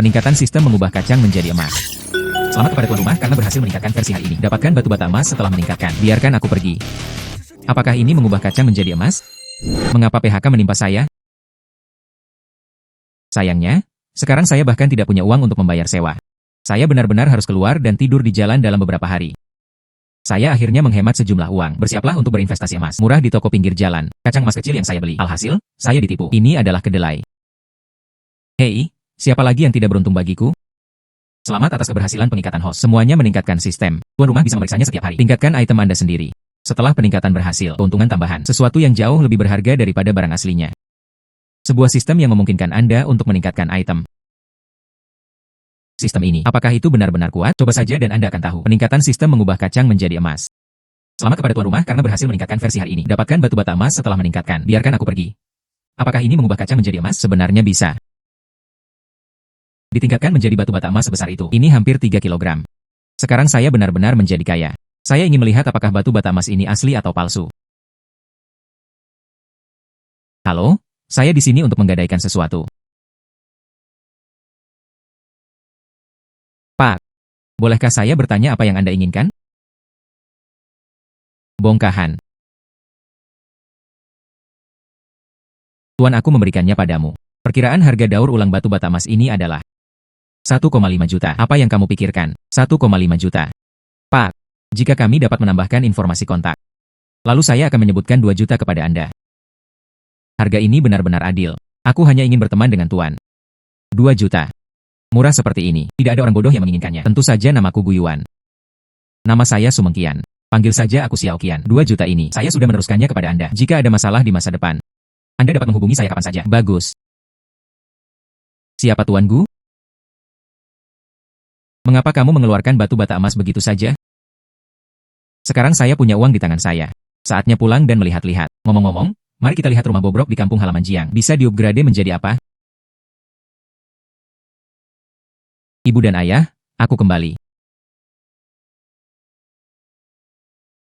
Peningkatan sistem mengubah kacang menjadi emas. Selamat kepada tuan rumah karena berhasil meningkatkan versi hari ini. Dapatkan batu bata emas setelah meningkatkan. Biarkan aku pergi. Apakah ini mengubah kacang menjadi emas? Mengapa PHK menimpa saya? Sayangnya, sekarang saya bahkan tidak punya uang untuk membayar sewa. Saya benar-benar harus keluar dan tidur di jalan dalam beberapa hari. Saya akhirnya menghemat sejumlah uang. Bersiaplah untuk berinvestasi emas murah di toko pinggir jalan. Kacang emas kecil yang saya beli. Alhasil, saya ditipu. Ini adalah kedelai. Hei, siapa lagi yang tidak beruntung bagiku? Selamat atas keberhasilan peningkatan host. Semuanya meningkatkan sistem. Tuan rumah bisa memeriksanya setiap hari. Tingkatkan item Anda sendiri. Setelah peningkatan berhasil, keuntungan tambahan. Sesuatu yang jauh lebih berharga daripada barang aslinya. Sebuah sistem yang memungkinkan Anda untuk meningkatkan item. Sistem ini, apakah itu benar-benar kuat? Coba saja dan Anda akan tahu. Peningkatan sistem mengubah kacang menjadi emas. Selamat kepada tuan rumah karena berhasil meningkatkan versi hari ini. Dapatkan batu bata emas setelah meningkatkan. Biarkan aku pergi. Apakah ini mengubah kacang menjadi emas? Sebenarnya bisa. Ditingkatkan menjadi batu bata emas sebesar itu. Ini hampir 3 kilogram. Sekarang saya benar-benar menjadi kaya. Saya ingin melihat apakah batu bata emas ini asli atau palsu. Halo, saya di sini untuk menggadaikan sesuatu. Pak, bolehkah saya bertanya apa yang Anda inginkan? Bongkahan. Tuan, aku memberikannya padamu. Perkiraan harga daur ulang batu bata emas ini adalah 1,5 juta. Apa yang kamu pikirkan? 1,5 juta. Pak, jika kami dapat menambahkan informasi kontak, lalu saya akan menyebutkan 2 juta kepada Anda. Harga ini benar-benar adil. Aku hanya ingin berteman dengan Tuan. 2 juta. Murah seperti ini. Tidak ada orang bodoh yang menginginkannya. Tentu saja namaku Guyuan. Nama saya Sumengkian. Panggil saja aku Xiaoqian. 2 juta ini, saya sudah meneruskannya kepada Anda. Jika ada masalah di masa depan, Anda dapat menghubungi saya kapan saja. Bagus. Siapa Tuan Gu? Mengapa kamu mengeluarkan batu bata emas begitu saja? Sekarang saya punya uang di tangan saya. Saatnya pulang dan melihat-lihat. Ngomong-ngomong, mari kita lihat rumah bobrok di kampung halaman Jiang. Bisa diupgrade menjadi apa? Ibu dan ayah, aku kembali.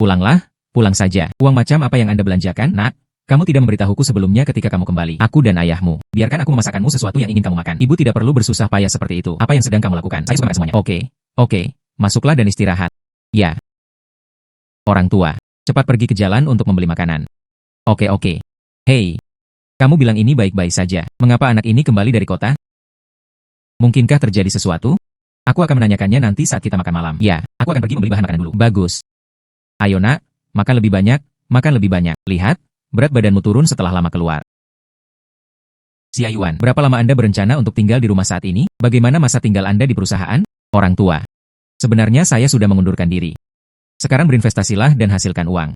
Pulanglah, pulang saja. Uang macam apa yang Anda belanjakan, nak? Kamu tidak memberitahuku sebelumnya ketika kamu kembali. Aku dan ayahmu. Biarkan aku memasakkanmu sesuatu yang ingin kamu makan. Ibu tidak perlu bersusah payah seperti itu. Apa yang sedang kamu lakukan? Saya suka semuanya. Oke. Masuklah dan istirahat. Ya. Orang tua, cepat pergi ke jalan untuk membeli makanan. Oke. Hei, kamu bilang ini baik-baik saja. Mengapa anak ini kembali dari kota? Mungkinkah terjadi sesuatu? Aku akan menanyakannya nanti saat kita makan malam. Ya, aku akan pergi membeli bahan makanan dulu. Bagus. Ayo nak, makan lebih banyak, makan lebih banyak. Lihat, berat badanmu turun setelah lama keluar. Xia Yuan, berapa lama Anda berencana untuk tinggal di rumah saat ini? Bagaimana masa tinggal Anda di perusahaan? Orang tua. Sebenarnya saya sudah mengundurkan diri. Sekarang berinvestasilah dan hasilkan uang.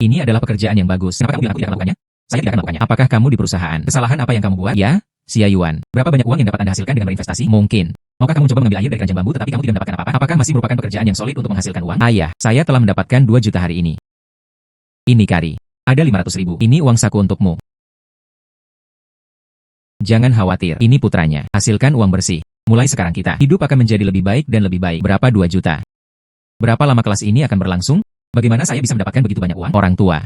Ini adalah pekerjaan yang bagus. Kenapa kamu bilang aku tidak melakukannya? Saya tidak akan melakukannya. Apakah kamu di perusahaan? Kesalahan apa yang kamu buat? Ya, Xia Yuan. Berapa banyak uang yang dapat Anda hasilkan dengan berinvestasi? Mungkin. Maukah kamu coba mengambil air dari keranjang bambu tetapi kamu tidak mendapatkan apa-apa? Apakah masih merupakan pekerjaan yang solid untuk menghasilkan uang? Ayah, saya telah mendapatkan 2 juta hari ini. Ini Kari. Ada 500.000. Ini uang saku untukmu. Jangan khawatir. Ini putranya. Hasilkan uang bersih. Mulai sekarang kita hidup akan menjadi lebih baik dan lebih baik. Berapa 2 juta? Berapa lama kelas ini akan berlangsung? Bagaimana saya bisa mendapatkan begitu banyak uang? Orang tua.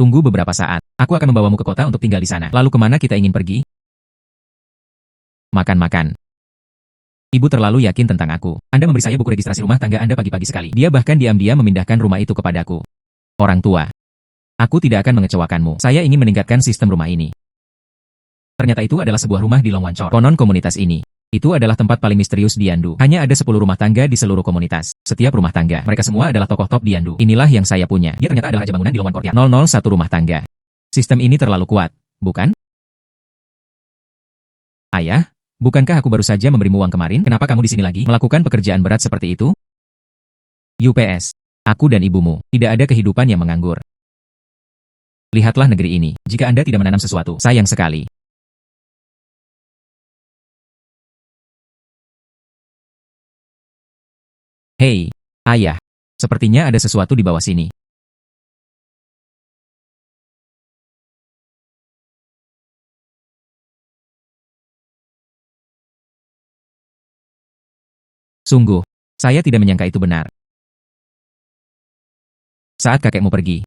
Tunggu beberapa saat. Aku akan membawamu ke kota untuk tinggal di sana. Lalu kemana kita ingin pergi? Makan-makan. Ibu terlalu yakin tentang aku. Anda memberi saya buku registrasi rumah tangga Anda pagi-pagi sekali. Dia bahkan diam-diam memindahkan rumah itu kepadaku. Orang tua. Aku tidak akan mengecewakanmu. Saya ingin meningkatkan sistem rumah ini. Ternyata itu adalah sebuah rumah di Longwancor. Konon komunitas ini. Itu adalah tempat paling misterius di Yandu. Hanya ada 10 rumah tangga di seluruh komunitas. Setiap rumah tangga, mereka semua adalah tokoh top di Yandu. Inilah yang saya punya. Dia ternyata adalah raja bangunan di Longwancor. 001 rumah tangga. Sistem ini terlalu kuat, bukan? Ayah, bukankah aku baru saja memberimu uang kemarin? Kenapa kamu di sini lagi? Melakukan pekerjaan berat seperti itu? UPS. Aku dan ibumu, tidak ada kehidupan yang menganggur. Lihatlah negeri ini. Jika Anda tidak menanam sesuatu, sayang sekali. Hei, ayah. Sepertinya ada sesuatu di bawah sini. Sungguh, saya tidak menyangka itu benar. Saat kakekmu pergi,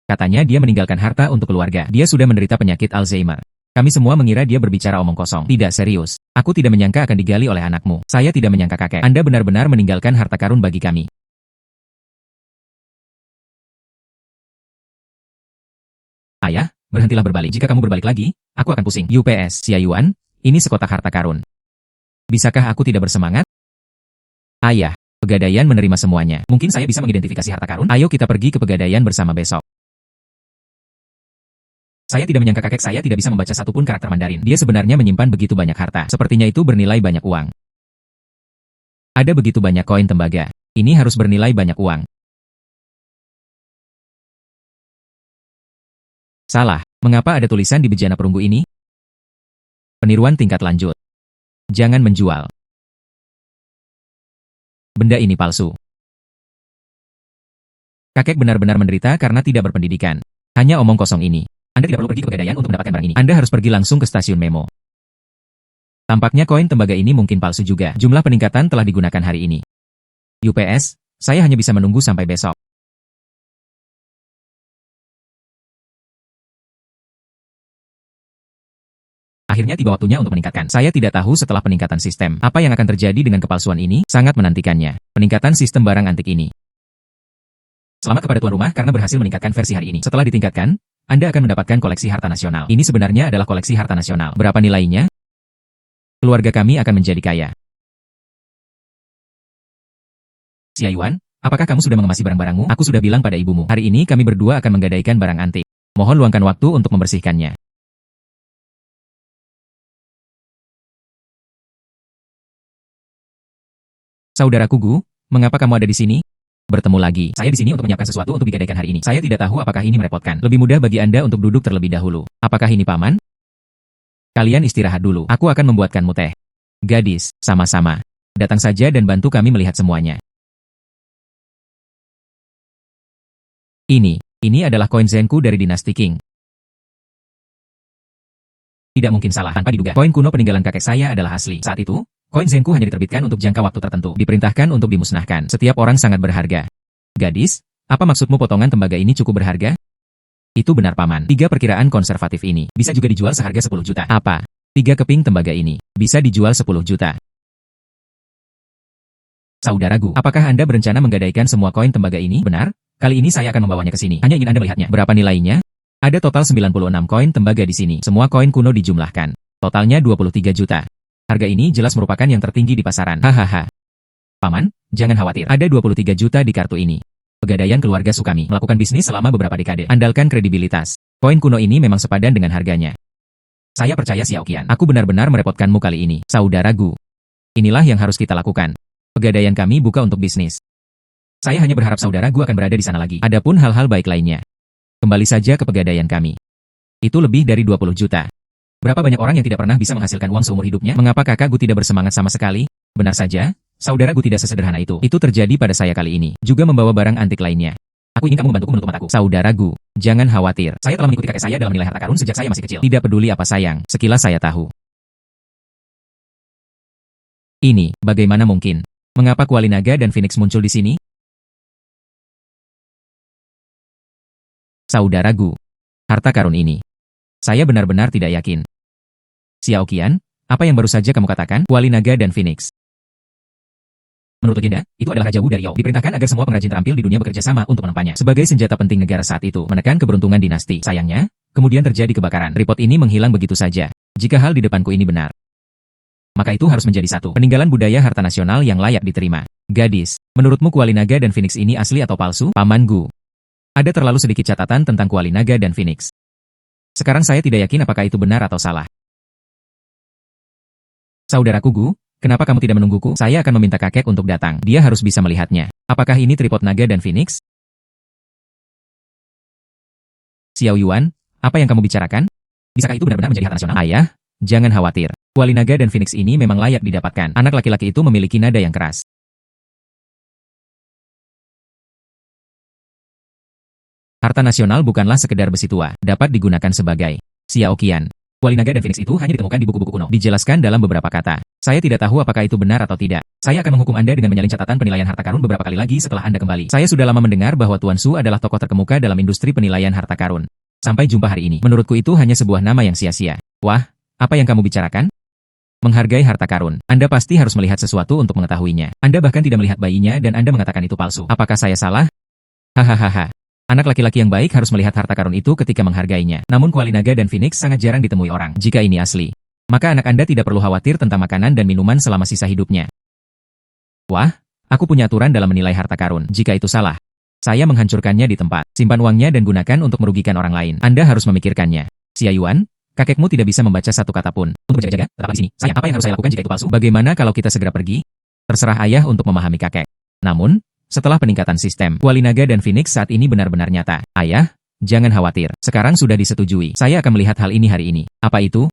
katanya dia meninggalkan harta untuk keluarga. Dia sudah menderita penyakit Alzheimer. Kami semua mengira dia berbicara omong kosong. Tidak serius. Aku tidak menyangka akan digali oleh anakmu. Saya tidak menyangka kakek. Anda benar-benar meninggalkan harta karun bagi kami. Ayah, berhentilah berbalik. Jika kamu berbalik lagi, aku akan pusing. UPS, Xia Yuan, ini sekotak harta karun. Bisakah aku tidak bersemangat? Ayah, Pegadaian menerima semuanya. Mungkin saya bisa mengidentifikasi harta karun? Ayo kita pergi ke Pegadaian bersama besok. Saya tidak menyangka kakek saya tidak bisa membaca satupun karakter Mandarin. Dia sebenarnya menyimpan begitu banyak harta. Sepertinya itu bernilai banyak uang. Ada begitu banyak koin tembaga. Ini harus bernilai banyak uang. Salah. Mengapa ada tulisan di bejana perunggu ini? Peniruan tingkat lanjut. Jangan menjual. Benda ini palsu. Kakek benar-benar menderita karena tidak berpendidikan. Hanya omong kosong ini. Anda tidak perlu pergi ke Pegadaian untuk mendapatkan barang ini. Anda harus pergi langsung ke stasiun Memo. Tampaknya koin tembaga ini mungkin palsu juga. Jumlah peningkatan telah digunakan hari ini. UPS, saya hanya bisa menunggu sampai besok. Akhirnya tiba waktunya untuk meningkatkan. Saya tidak tahu setelah peningkatan sistem, apa yang akan terjadi dengan kepalsuan ini, sangat menantikannya. Peningkatan sistem barang antik ini. Selamat kepada tuan rumah karena berhasil meningkatkan versi hari ini. Setelah ditingkatkan, Anda akan mendapatkan koleksi harta nasional. Ini sebenarnya adalah koleksi harta nasional. Berapa nilainya? Keluarga kami akan menjadi kaya. Xia Yuan, apakah kamu sudah mengemasi barang-barangmu? Aku sudah bilang pada ibumu. Hari ini kami berdua akan menggadaikan barang antik. Mohon luangkan waktu untuk membersihkannya. Saudaraku Gu, mengapa kamu ada di sini? Bertemu lagi. Saya di sini untuk menyiapkan sesuatu untuk digadaikan hari ini. Saya tidak tahu apakah ini merepotkan. Lebih mudah bagi Anda untuk duduk terlebih dahulu. Apakah ini paman? Kalian istirahat dulu. Aku akan membuatkanmu teh. Gadis, sama-sama. Datang saja dan bantu kami melihat semuanya. Ini adalah koin Zenku dari dinasti Qing. Tidak mungkin salah tanpa diduga. Koin kuno peninggalan kakek saya adalah asli. Saat itu, koin Zenku hanya diterbitkan untuk jangka waktu tertentu. Diperintahkan untuk dimusnahkan. Setiap orang sangat berharga. Gadis, apa maksudmu potongan tembaga ini cukup berharga? Itu benar paman. 3 perkiraan konservatif ini bisa juga dijual seharga 10 juta. Apa? 3 keping tembaga ini bisa dijual 10 juta. Saudaraku, apakah Anda berencana menggadaikan semua koin tembaga ini? Benar? Kali ini saya akan membawanya ke sini. Hanya ingin Anda melihatnya. Berapa nilainya? Ada total 96 koin tembaga di sini. Semua koin kuno dijumlahkan. Totalnya 23 juta. Harga ini jelas merupakan yang tertinggi di pasaran. Hahaha. Paman, jangan khawatir. Ada 23 juta di kartu ini. Pegadaian keluarga Sukami melakukan bisnis selama beberapa dekade. Andalkan kredibilitas. Koin kuno ini memang sepadan dengan harganya. Saya percaya Xiao Qian. Aku benar-benar merepotkanmu kali ini. Saudaraku. Inilah yang harus kita lakukan. Pegadaian kami buka untuk bisnis. Saya hanya berharap saudaraku akan berada di sana lagi. Adapun hal-hal baik lainnya. Kembali saja ke pegadaian kami. Itu lebih dari 20 juta. Berapa banyak orang yang tidak pernah bisa menghasilkan uang seumur hidupnya? Mengapa kakak Gu tidak bersemangat sama sekali? Benar saja, saudara Gu tidak sesederhana itu. Itu terjadi pada saya kali ini. Juga membawa barang antik lainnya. Aku ingin kamu membantuku menutup mataku. Saudara Gu, jangan khawatir. Saya telah mengikuti kakek saya dalam nilai harta karun sejak saya masih kecil. Tidak peduli apa sayang, sekilas saya tahu. Ini, bagaimana mungkin? Mengapa Kuali Naga dan Phoenix muncul di sini? Saudara Gu, harta karun ini. Saya benar-benar tidak yakin. Xiao Qian, apa yang baru saja kamu katakan? Kuali Naga dan Phoenix. Menurut legenda, itu adalah Raja Wu dari Yao. Diperintahkan agar semua pengrajin terampil di dunia bekerja sama untuk menempanya. Sebagai senjata penting negara saat itu, menekan keberuntungan dinasti. Sayangnya, kemudian terjadi kebakaran. Repot ini menghilang begitu saja. Jika hal di depanku ini benar, maka itu harus menjadi satu peninggalan budaya harta nasional yang layak diterima. Gadis, menurutmu Kuali Naga dan Phoenix ini asli atau palsu? Paman Gu. Ada terlalu sedikit catatan tentang Kuali Naga dan Phoenix. Sekarang saya tidak yakin apakah itu benar atau salah. Saudaraku Gu, kenapa kamu tidak menungguku? Saya akan meminta kakek untuk datang. Dia harus bisa melihatnya. Apakah ini tripod naga dan Phoenix? Xiao Yuan, apa yang kamu bicarakan? Bisakah itu benar-benar menjadi harta nasional? Ayah, jangan khawatir. Kuali Naga dan Phoenix ini memang layak didapatkan. Anak laki-laki itu memiliki nada yang keras. Harta nasional bukanlah sekedar besi tua, dapat digunakan sebagai Xiao Qian. Kuali Naga dan Phoenix itu hanya ditemukan di buku-buku kuno. Dijelaskan dalam beberapa kata. Saya tidak tahu apakah itu benar atau tidak. Saya akan menghukum Anda dengan menyalin catatan penilaian harta karun beberapa kali lagi setelah Anda kembali. Saya sudah lama mendengar bahwa Tuan Su adalah tokoh terkemuka dalam industri penilaian harta karun. Sampai jumpa hari ini. Menurutku itu hanya sebuah nama yang sia-sia. Wah, apa yang kamu bicarakan? Menghargai harta karun. Anda pasti harus melihat sesuatu untuk mengetahuinya. Anda bahkan tidak melihat bayinya dan Anda mengatakan itu palsu. Apakah saya salah? Hahaha. Anak laki-laki yang baik harus melihat harta karun itu ketika menghargainya. Namun kuali naga dan phoenix sangat jarang ditemui orang. Jika ini asli, maka anak Anda tidak perlu khawatir tentang makanan dan minuman selama sisa hidupnya. Wah, aku punya aturan dalam menilai harta karun. Jika itu salah, saya menghancurkannya di tempat. Simpan uangnya dan gunakan untuk merugikan orang lain. Anda harus memikirkannya. Xia Yuan, kakekmu tidak bisa membaca satu kata pun. Untuk berjaga-jaga, tetaplah di sini. Sayang, apa yang harus saya lakukan jika itu palsu? Bagaimana kalau kita segera pergi? Terserah ayah untuk memahami kakek. Namun, setelah peningkatan sistem, kuali naga dan phoenix saat ini benar-benar nyata. Ayah, jangan khawatir. Sekarang sudah disetujui. Saya akan melihat hal ini hari ini. Apa itu?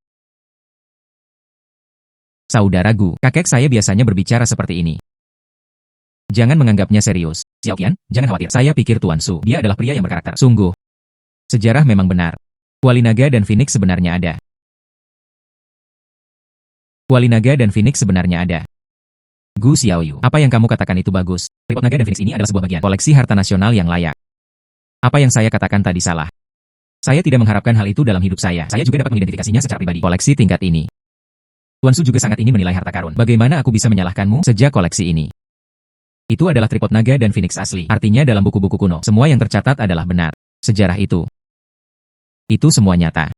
Saudaraku, kakek saya biasanya berbicara seperti ini. Jangan menganggapnya serius. Xiao Qian, jangan khawatir. Saya pikir Tuan Su, dia adalah pria yang berkarakter. Sungguh. Sejarah memang benar. Kuali naga dan phoenix sebenarnya ada. Kuali naga dan phoenix sebenarnya ada. Gu Xiaoyu, apa yang kamu katakan itu bagus. Tripod naga dan phoenix ini adalah sebuah bagian koleksi harta nasional yang layak. Apa yang saya katakan tadi salah. Saya tidak mengharapkan hal itu dalam hidup saya. Saya juga dapat mengidentifikasinya secara pribadi. Koleksi tingkat ini. Tuan Su juga sangat ingin menilai harta karun. Bagaimana aku bisa menyalahkanmu sejak koleksi ini? Itu adalah tripod naga dan phoenix asli. Artinya dalam buku-buku kuno, semua yang tercatat adalah benar. Sejarah itu semua nyata.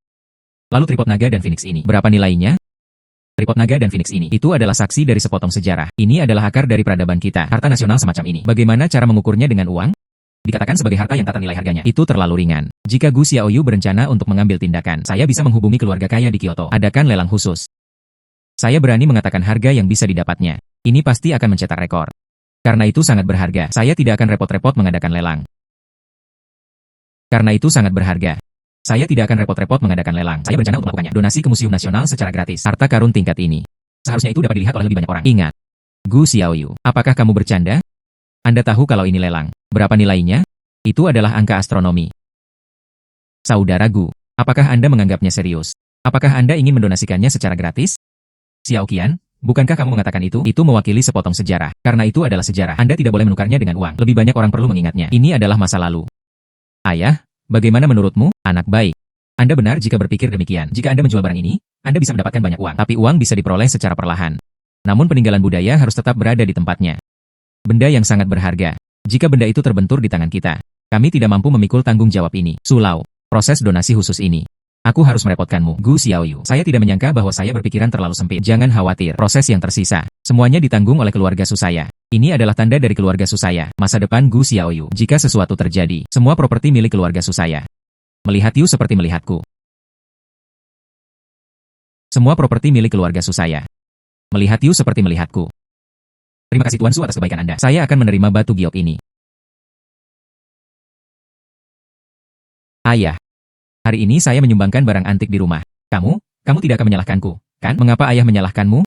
Lalu tripod naga dan phoenix ini, berapa nilainya? Tripod naga dan phoenix ini, itu adalah saksi dari sepotong sejarah. Ini adalah akar dari peradaban kita. Harta nasional semacam ini. Bagaimana cara mengukurnya dengan uang? Dikatakan sebagai harta yang tak ternilai harganya. Itu terlalu ringan. Jika Gu Xiaoyu berencana untuk mengambil tindakan, saya bisa menghubungi keluarga kaya di Kyoto. Adakan lelang khusus. Saya berani mengatakan harga yang bisa didapatnya. Ini pasti akan mencetak rekor. Karena itu sangat berharga. Saya tidak akan repot-repot mengadakan lelang. Karena itu sangat berharga. Saya tidak akan repot-repot mengadakan lelang. Saya berencana untuk melakukannya. Donasi ke Museum Nasional secara gratis. Harta karun tingkat ini. Seharusnya itu dapat dilihat oleh lebih banyak orang. Ingat. Gu Xiaoyu, apakah kamu bercanda? Anda tahu kalau ini lelang. Berapa nilainya? Itu adalah angka astronomi. Saudara Gu, apakah Anda menganggapnya serius? Apakah Anda ingin mendonasikannya secara gratis? Xiao Qian, bukankah kamu mengatakan itu? Itu mewakili sepotong sejarah. Karena itu adalah sejarah. Anda tidak boleh menukarnya dengan uang. Lebih banyak orang perlu mengingatnya. Ini adalah masa lalu. Ayah, bagaimana menurutmu, anak baik? Anda benar jika berpikir demikian. Jika Anda menjual barang ini, Anda bisa mendapatkan banyak uang. Tapi uang bisa diperoleh secara perlahan. Namun peninggalan budaya harus tetap berada di tempatnya. Benda yang sangat berharga. Jika benda itu terbentur di tangan kita, kami tidak mampu memikul tanggung jawab ini. Sulau, proses donasi khusus ini. Aku harus merepotkanmu, Gu Xiaoyu. Saya tidak menyangka bahwa saya berpikiran terlalu sempit. Jangan khawatir, proses yang tersisa. Semuanya ditanggung oleh keluarga Susaya. Ini adalah tanda dari keluarga Susaya. Masa depan Gu Xiaoyu. Jika sesuatu terjadi, semua properti milik keluarga Susaya. Melihat Yu seperti melihatku. Semua properti milik keluarga Susaya. Melihat Yu seperti melihatku. Terima kasih Tuan Su atas kebaikan Anda. Saya akan menerima batu giok ini. Ayah. Hari ini saya menyumbangkan barang antik di rumah. Kamu tidak akan menyalahkanku, kan? Mengapa ayah menyalahkanmu?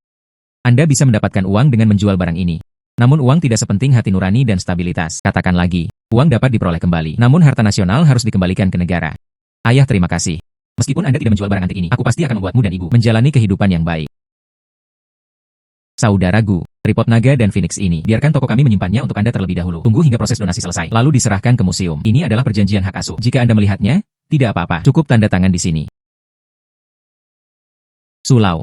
Anda bisa mendapatkan uang dengan menjual barang ini. Namun uang tidak sepenting hati nurani dan stabilitas. Katakan lagi, uang dapat diperoleh kembali. Namun harta nasional harus dikembalikan ke negara. Ayah terima kasih. Meskipun Anda tidak menjual barang antik ini, aku pasti akan membuatmu dan ibu menjalani kehidupan yang baik. Saudara Gu, tripod naga dan phoenix ini, biarkan toko kami menyimpannya untuk Anda terlebih dahulu. Tunggu hingga proses donasi selesai, lalu diserahkan ke museum. Ini adalah perjanjian hak asuh. Jika Anda melihatnya, tidak apa-apa, cukup tanda tangan di sini. Sulau.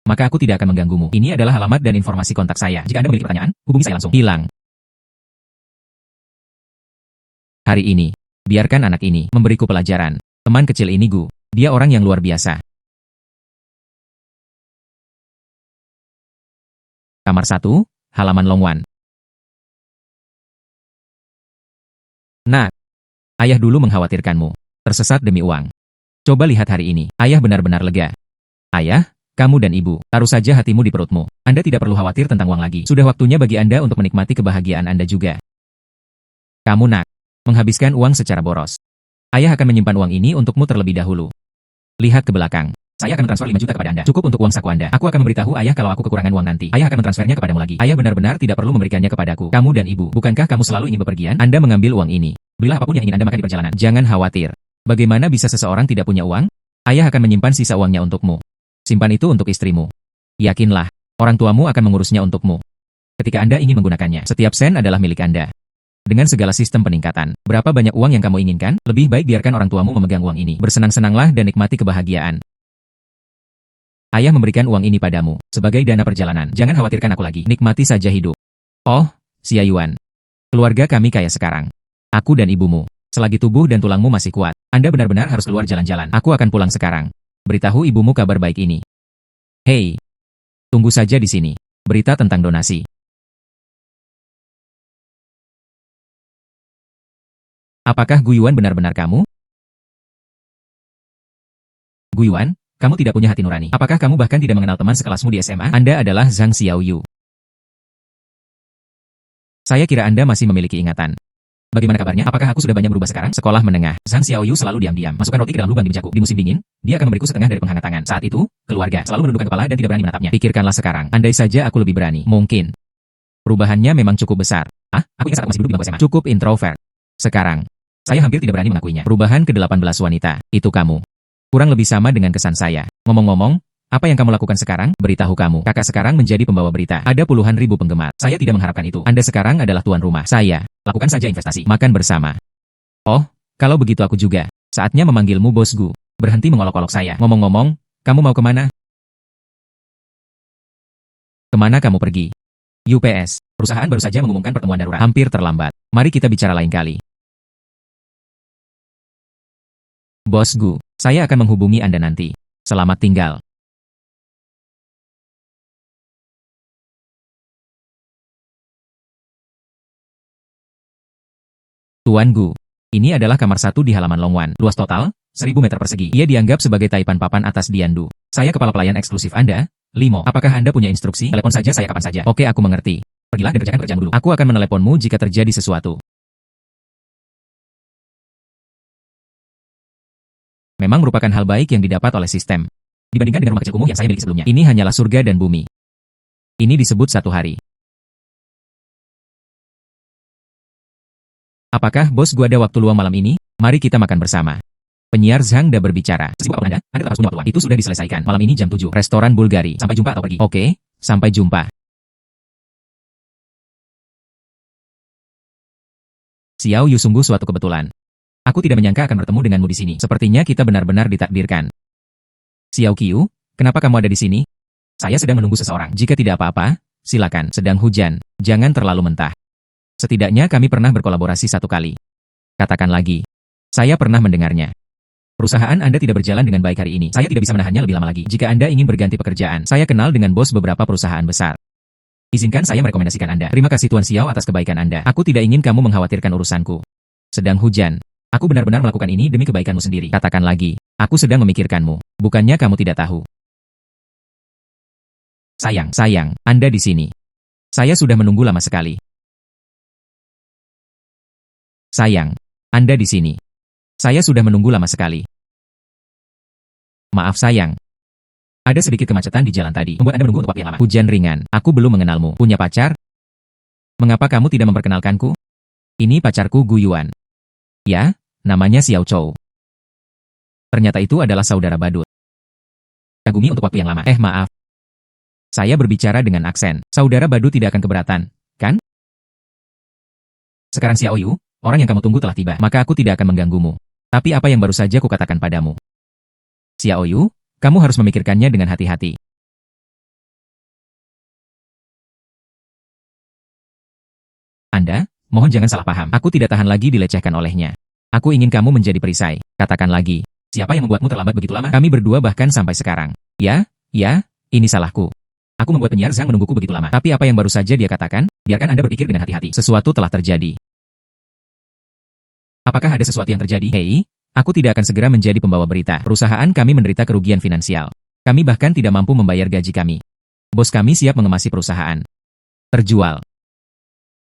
Maka aku tidak akan mengganggumu. Ini adalah alamat dan informasi kontak saya. Jika Anda memiliki pertanyaan, hubungi saya langsung. Hilang. Hari ini, biarkan anak ini memberiku pelajaran. Teman kecil ini Gu, dia orang yang luar biasa. Kamar 1, halaman Longwan. Nak, ayah dulu mengkhawatirkanmu. Tersesat demi uang. Coba lihat hari ini, ayah benar-benar lega. Ayah, kamu dan ibu, taruh saja hatimu di perutmu. Anda tidak perlu khawatir tentang uang lagi. Sudah waktunya bagi Anda untuk menikmati kebahagiaan Anda juga. Kamu nak, menghabiskan uang secara boros. Ayah akan menyimpan uang ini untukmu terlebih dahulu. Lihat ke belakang. Saya akan mentransfer 5 juta kepada Anda. Cukup untuk uang saku Anda. Aku akan memberitahu ayah kalau aku kekurangan uang nanti. Ayah akan mentransfernya kepadamu lagi. Ayah benar-benar tidak perlu memberikannya kepadaku. Kamu dan ibu, bukankah kamu selalu ingin bepergian? Anda mengambil uang ini. Belilah apapun yang ingin Anda makan di perjalanan. Jangan khawatir. Bagaimana bisa seseorang tidak punya uang? Ayah akan menyimpan sisa uangnya untukmu. Simpan itu untuk istrimu. Yakinlah, orang tuamu akan mengurusnya untukmu. Ketika Anda ingin menggunakannya, setiap sen adalah milik Anda. Dengan segala sistem peningkatan, berapa banyak uang yang kamu inginkan? Lebih baik biarkan orang tuamu memegang uang ini. Bersenang-senanglah dan nikmati kebahagiaan. Ayah memberikan uang ini padamu, sebagai dana perjalanan. Jangan khawatirkan aku lagi. Nikmati saja hidup. Oh, Xia Yuan. Keluarga kami kaya sekarang. Aku dan ibumu. Selagi tubuh dan tulangmu masih kuat, Anda benar-benar harus keluar jalan-jalan. Aku akan pulang sekarang. Beritahu ibumu kabar baik ini. Hei, tunggu saja di sini. Berita tentang donasi. Apakah Guyuan benar-benar kamu? Guyuan, kamu tidak punya hati nurani. Apakah kamu bahkan tidak mengenal teman sekelasmu di SMA? Anda adalah Zhang Xiaoyu. Saya kira Anda masih memiliki ingatan. Bagaimana kabarnya? Apakah aku sudah banyak berubah sekarang? Sekolah menengah. Zhang Xiaoyu selalu diam-diam. Masukkan roti ke dalam lubang di mejaku. Di musim dingin, dia akan memberiku setengah dari penghangat tangan. Saat itu, keluarga selalu menundukkan kepala dan tidak berani menatapnya. Pikirkanlah sekarang. Andai saja aku lebih berani. Mungkin. Perubahannya memang cukup besar. Aku ingat saat aku masih duduk di bangku SMA. Cukup introvert. Sekarang, saya hampir tidak berani mengakuinya. Perubahan ke-18 wanita. Itu kamu. Kurang lebih sama dengan kesan saya. Ngomong-ngomong, apa yang kamu lakukan sekarang? Beritahu kamu. Kakak sekarang menjadi pembawa berita. Ada puluhan ribu penggemar. Saya tidak mengharapkan itu. Anda sekarang adalah tuan rumah. Saya. Lakukan saja investasi. Makan bersama. Oh, kalau begitu aku juga. Saatnya memanggilmu Bos Gu. Berhenti mengolok-olok saya. Ngomong-ngomong, kamu mau kemana? Kemana kamu pergi? UPS. Perusahaan baru saja mengumumkan pertemuan darurat. Hampir terlambat. Mari kita bicara lain kali. Bos Gu, saya akan menghubungi Anda nanti. Selamat tinggal. Tuan Gu, ini adalah kamar 1 di halaman Longwan. Luas total, 1000 meter persegi. Ia dianggap sebagai taipan papan atas Diandu. Saya kepala pelayan eksklusif Anda, Limo. Apakah Anda punya instruksi? Telepon saja saya kapan saja. Oke, aku mengerti. Pergilah dan kerjakan kerjaanmu dulu. Aku akan meneleponmu jika terjadi sesuatu. Memang merupakan hal baik yang didapat oleh sistem. Dibandingkan dengan rumah kecil kumuh yang saya miliki sebelumnya. Ini hanyalah surga dan bumi. Ini disebut satu hari. Apakah Bos Gu ada waktu luang malam ini? Mari kita makan bersama. Penyiar Zhang Da berbicara. Sesibuk apapun Anda tetap harus punya waktu luang. Itu sudah diselesaikan. Malam ini jam 7. Restoran Bulgari. Sampai jumpa atau pergi. Oke, sampai jumpa. Xiao Yu, sungguh suatu kebetulan. Aku tidak menyangka akan bertemu denganmu di sini. Sepertinya kita benar-benar ditakdirkan. Xiao Qiu, kenapa kamu ada di sini? Saya sedang menunggu seseorang. Jika tidak apa-apa, silakan. Sedang hujan. Jangan terlalu mentah. Setidaknya kami pernah berkolaborasi satu kali. Katakan lagi. Saya pernah mendengarnya. Perusahaan Anda tidak berjalan dengan baik hari ini. Saya tidak bisa menahannya lebih lama lagi. Jika Anda ingin berganti pekerjaan, saya kenal dengan bos beberapa perusahaan besar. Izinkan saya merekomendasikan Anda. Terima kasih Tuan Xiao atas kebaikan Anda. Aku tidak ingin kamu mengkhawatirkan urusanku. Sedang hujan. Aku benar-benar melakukan ini demi kebaikanmu sendiri. Katakan lagi. Aku sedang memikirkanmu. Bukannya kamu tidak tahu. Sayang, Anda di sini. Saya sudah menunggu lama sekali. Sayang, Anda di sini. Saya sudah menunggu lama sekali. Maaf sayang. Ada sedikit kemacetan di jalan tadi, membuat Anda menunggu untuk waktu yang lama. Hujan ringan. Aku belum mengenalmu. Punya pacar? Mengapa kamu tidak memperkenalkanku? Ini pacarku Gu Yuan. Ya, namanya Xiao Chou. Ternyata itu adalah saudara badut. Kagumi untuk waktu yang lama. Maaf. Saya berbicara dengan aksen. Saudara badut tidak akan keberatan, kan? Sekarang Xiao Yu, orang yang kamu tunggu telah tiba. Maka aku tidak akan mengganggumu. Tapi apa yang baru saja kukatakan padamu? Xiao Yu, kamu harus memikirkannya dengan hati-hati. Anda, mohon jangan salah paham. Aku tidak tahan lagi dilecehkan olehnya. Aku ingin kamu menjadi perisai. Katakan lagi. Siapa yang membuatmu terlambat begitu lama? Kami berdua bahkan sampai sekarang. Ya, ini salahku. Aku membuat penyiar Zhang menungguku begitu lama. Tapi apa yang baru saja dia katakan? Biarkan Anda berpikir dengan hati-hati. Sesuatu telah terjadi. Apakah ada sesuatu yang terjadi? Hei, aku tidak akan segera menjadi pembawa berita. Perusahaan kami menderita kerugian finansial. Kami bahkan tidak mampu membayar gaji kami. Bos kami siap mengemasi perusahaan. Terjual.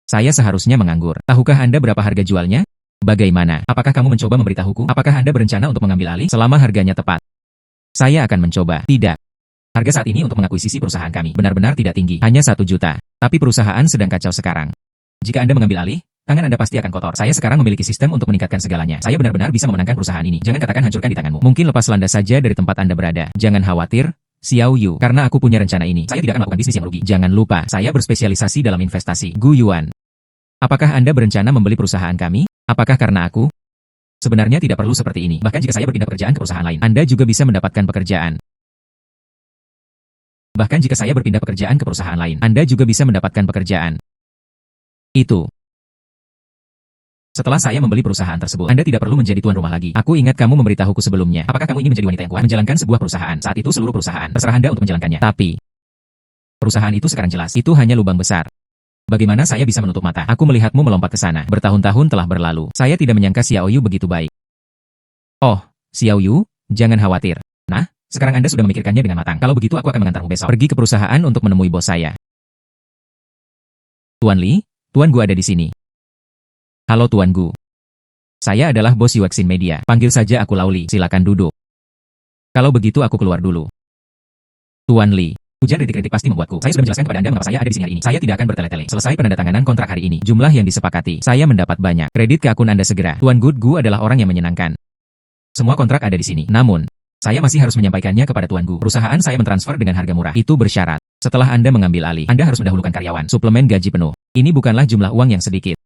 Saya seharusnya menganggur. Tahukah Anda berapa harga jualnya? Bagaimana? Apakah kamu mencoba memberitahuku? Apakah Anda berencana untuk mengambil alih selama harganya tepat? Saya akan mencoba. Tidak. Harga saat ini untuk mengakuisisi perusahaan kami benar-benar tidak tinggi. Hanya 1 juta. Tapi perusahaan sedang kacau sekarang. Jika Anda mengambil alih, tangan Anda pasti akan kotor. Saya sekarang memiliki sistem untuk meningkatkan segalanya. Saya benar-benar bisa memenangkan perusahaan ini. Jangan katakan hancurkan di tanganmu. Mungkin lepas landas saja dari tempat Anda berada. Jangan khawatir, Xiao Yu. Karena aku punya rencana ini. Saya tidak akan melakukan bisnis yang rugi. Jangan lupa, saya berspesialisasi dalam investasi. Gu Yuan. Apakah Anda berencana membeli perusahaan kami? Apakah karena aku? Sebenarnya tidak perlu seperti ini. Bahkan jika saya berpindah pekerjaan ke perusahaan lain, Anda juga bisa mendapatkan pekerjaan. Bahkan jika saya berpindah pekerjaan ke perusahaan lain, Anda juga bisa mendapatkan pekerjaan. Itu. Setelah saya membeli perusahaan tersebut, Anda tidak perlu menjadi tuan rumah lagi. Aku ingat kamu memberitahuku sebelumnya. Apakah kamu ingin menjadi wanita yang kuat, menjalankan sebuah perusahaan? Saat itu seluruh perusahaan terserah Anda untuk menjalankannya. Tapi, perusahaan itu sekarang jelas, itu hanya lubang besar. Bagaimana saya bisa menutup mata? Aku melihatmu melompat ke sana. Bertahun-tahun telah berlalu. Saya tidak menyangka Xiao Yu begitu baik. Oh, Xiao Yu, jangan khawatir. Nah, sekarang Anda sudah memikirkannya dengan matang. Kalau begitu aku akan mengantarmu besok. Pergi ke perusahaan untuk menemui bos saya. Tuan Li, Tuan Gu ada di sini. Halo Tuan Gu. Saya adalah bos Yuexin Media. Panggil saja aku Lauli. Silakan duduk. Kalau begitu aku keluar dulu. Tuan Li. Hujan rintik-rintik pasti membuatku. Saya sudah menjelaskan kepada Anda mengapa saya ada di sini hari ini. Saya tidak akan bertele-tele. Selesai penandatanganan kontrak hari ini. Jumlah yang disepakati. Saya mendapat banyak. Kredit ke akun Anda segera. Tuan Gu adalah orang yang menyenangkan. Semua kontrak ada di sini. Namun, saya masih harus menyampaikannya kepada Tuan Gu. Perusahaan saya mentransfer dengan harga murah. Itu bersyarat. Setelah Anda mengambil alih, Anda harus mendahulukan karyawan. Suplemen gaji penuh. Ini bukanlah jumlah uang yang sedikit.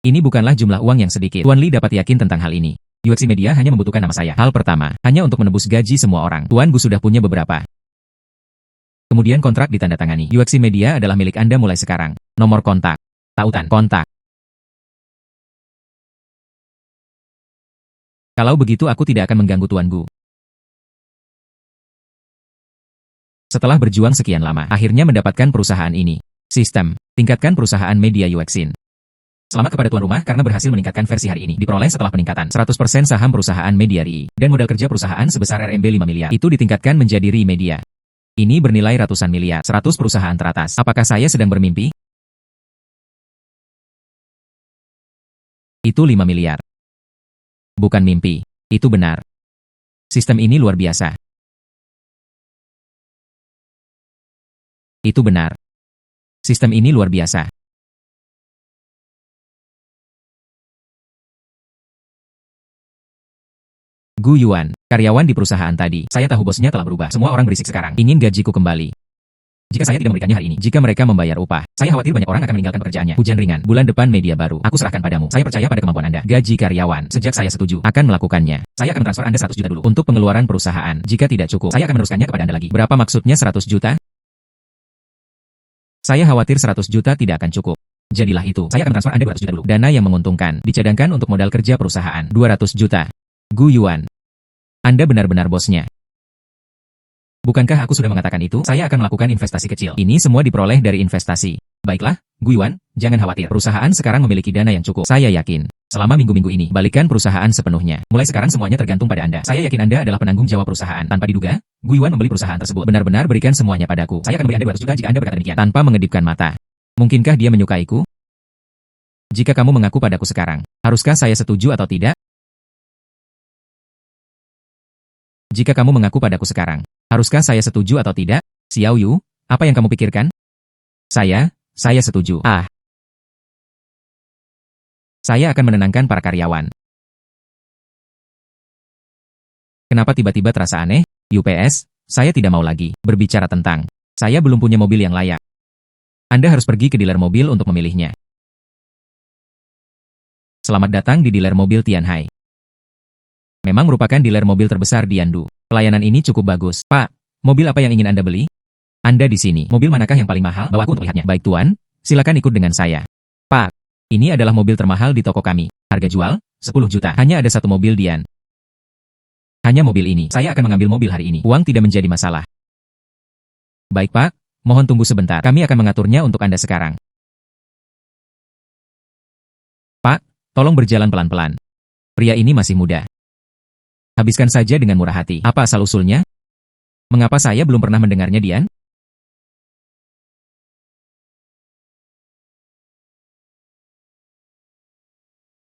Ini bukanlah jumlah uang yang sedikit. Tuan Li dapat yakin tentang hal ini. Yuexin Media hanya membutuhkan nama saya. Hal pertama, hanya untuk menebus gaji semua orang. Tuan Gu sudah punya beberapa. Kemudian kontrak ditandatangani. Yuexin Media adalah milik Anda mulai sekarang. Nomor kontak. Tautan kontak. Kalau begitu aku tidak akan mengganggu Tuan Gu. Setelah berjuang sekian lama, akhirnya mendapatkan perusahaan ini. Sistem. Tingkatkan perusahaan media Yuexin. Selamat kepada tuan rumah karena berhasil meningkatkan versi hari ini. Diperoleh setelah peningkatan 100% saham perusahaan media RI. Dan modal kerja perusahaan sebesar RMB 5 miliar. Itu ditingkatkan menjadi RI Media. Ini bernilai ratusan miliar. 100 perusahaan teratas. Apakah saya sedang bermimpi? Itu 5 miliar. Bukan mimpi. Itu benar. Sistem ini luar biasa. Itu benar. Sistem ini luar biasa. Gu Yuan, karyawan di perusahaan tadi. Saya tahu bosnya telah berubah. Semua orang berisik sekarang. Ingin gajiku kembali. Jika saya tidak memberikannya hari ini, jika mereka membayar upah, saya khawatir banyak orang akan meninggalkan pekerjaannya. Hujan ringan, bulan depan media baru. Aku serahkan padamu. Saya percaya pada kemampuan Anda. Gaji karyawan, sejak saya setuju, akan melakukannya. Saya akan transfer Anda 100 juta dulu. Untuk pengeluaran perusahaan. Jika tidak cukup, saya akan meneruskannya kepada Anda lagi. Berapa maksudnya 100 juta? Saya khawatir 100 juta tidak akan cukup. Jadilah itu. Saya akan transfer Anda 200 juta dulu. Dana yang menguntungkan, dicadangkan untuk modal kerja perusahaan. 200 juta. Gu Yuan. Anda benar-benar bosnya. Bukankah aku sudah mengatakan itu? Saya akan melakukan investasi kecil. Ini semua diperoleh dari investasi. Baiklah, Gu Yuan, jangan khawatir. Perusahaan sekarang memiliki dana yang cukup. Saya yakin. Selama minggu-minggu ini, balikan perusahaan sepenuhnya. Mulai sekarang semuanya tergantung pada Anda. Saya yakin Anda adalah penanggung jawab perusahaan. Tanpa diduga, Gu Yuan membeli perusahaan tersebut. Benar-benar berikan semuanya padaku. Saya akan memberi Anda 200 juta jika Anda berkata demikian. Tanpa mengedipkan mata. Mungkinkah dia menyukaiku? Jika kamu mengaku padaku sekarang, haruskah saya setuju atau tidak? Jika kamu mengaku padaku sekarang, haruskah saya setuju atau tidak? Xiao Yu, apa yang kamu pikirkan? Saya setuju. Saya akan menenangkan para karyawan. Kenapa tiba-tiba terasa aneh? UPS, saya tidak mau lagi berbicara tentang. Saya belum punya mobil yang layak. Anda harus pergi ke dealer mobil untuk memilihnya. Selamat datang di dealer mobil Tianhai. Memang merupakan dealer mobil terbesar di Yandu. Pelayanan ini cukup bagus. Pak, mobil apa yang ingin Anda beli? Anda di sini. Mobil manakah yang paling mahal? Bawa aku untuk melihatnya. Baik Tuan, silakan ikut dengan saya. Pak, ini adalah mobil termahal di toko kami. Harga jual, 10 juta. Hanya ada satu mobil Dian. Hanya mobil ini. Saya akan mengambil mobil hari ini. Uang tidak menjadi masalah. Baik Pak, mohon tunggu sebentar. Kami akan mengaturnya untuk Anda sekarang. Pak, tolong berjalan pelan-pelan. Pria ini masih muda. Habiskan saja dengan murah hati. Apa asal-usulnya? Mengapa saya belum pernah mendengarnya, Dian?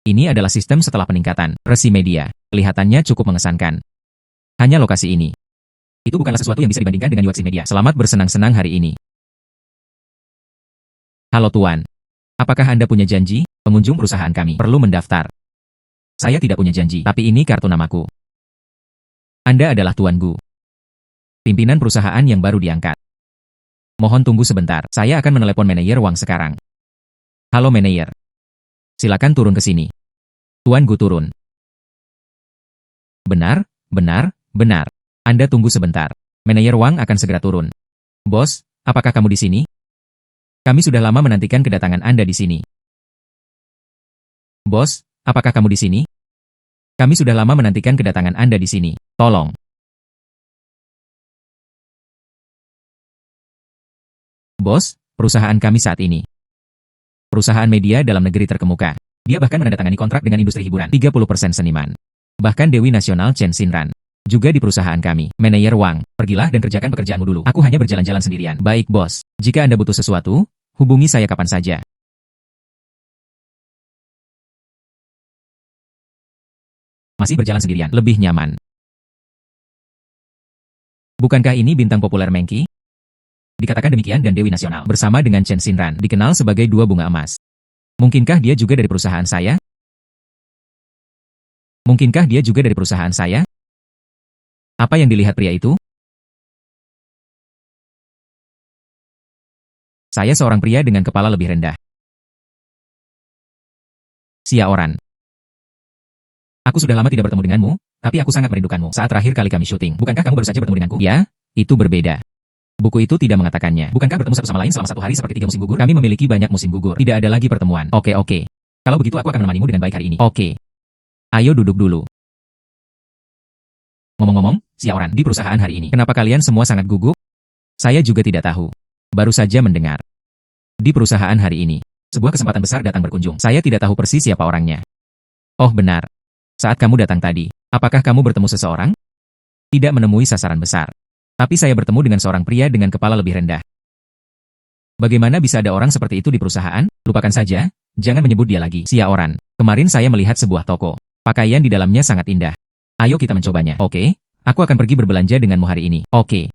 Ini adalah sistem setelah peningkatan. Resi media. Kelihatannya cukup mengesankan. Hanya lokasi ini. Itu bukanlah sesuatu yang bisa dibandingkan dengan Yuexin Media. Selamat bersenang-senang hari ini. Halo Tuan. Apakah Anda punya janji? Pengunjung perusahaan kami perlu mendaftar. Saya tidak punya janji, tapi ini kartu namaku. Anda adalah Tuan Gu. Pimpinan perusahaan yang baru diangkat. Mohon tunggu sebentar, saya akan menelepon manajer Wang sekarang. Halo manajer. Silakan turun ke sini. Tuan Gu turun. Benar, benar, benar. Anda tunggu sebentar. Manajer Wang akan segera turun. Bos, apakah kamu di sini? Kami sudah lama menantikan kedatangan Anda di sini. Bos, apakah kamu di sini? Kami sudah lama menantikan kedatangan Anda di sini. Tolong. Bos, perusahaan kami saat ini. Perusahaan media dalam negeri terkemuka. Dia bahkan menandatangani kontrak dengan industri hiburan. 30% seniman. Bahkan Dewi Nasional Chen Xinran. Juga di perusahaan kami. Manajer Wang, pergilah dan kerjakan pekerjaanmu dulu. Aku hanya berjalan-jalan sendirian. Baik bos, jika Anda butuh sesuatu, hubungi saya kapan saja. Masih berjalan sendirian, lebih nyaman. Bukankah ini bintang populer Mengki? Dikatakan demikian dan Dewi Nasional bersama dengan Chen Xinran dikenal sebagai dua bunga emas. Mungkinkah dia juga dari perusahaan saya? Mungkinkah dia juga dari perusahaan saya? Apa yang dilihat pria itu? Saya seorang pria dengan kepala lebih rendah. Xiaoran. Aku sudah lama tidak bertemu denganmu, tapi aku sangat merindukanmu saat terakhir kali kami syuting. Bukankah kamu baru saja bertemu denganku? Ya, itu berbeda. Buku itu tidak mengatakannya. Bukankah bertemu satu sama lain selama 1 hari seperti 3 musim gugur? Kami memiliki banyak musim gugur. Tidak ada lagi pertemuan. Oke. Kalau begitu aku akan menemanimu dengan baik hari ini. Oke. Ayo duduk dulu. Ngomong-ngomong, Xiaoran, di perusahaan hari ini, kenapa kalian semua sangat gugup? Saya juga tidak tahu. Baru saja mendengar. Di perusahaan hari ini, sebuah kesempatan besar datang berkunjung. Saya tidak tahu persis siapa orangnya. Oh benar. Saat kamu datang tadi, apakah kamu bertemu seseorang? Tidak menemui sasaran besar. Tapi saya bertemu dengan seorang pria dengan kepala lebih rendah. Bagaimana bisa ada orang seperti itu di perusahaan? Lupakan saja, jangan menyebut dia lagi. Xiaoran, kemarin saya melihat sebuah toko. Pakaian di dalamnya sangat indah. Ayo kita mencobanya. Oke, aku akan pergi berbelanja denganmu hari ini. Oke.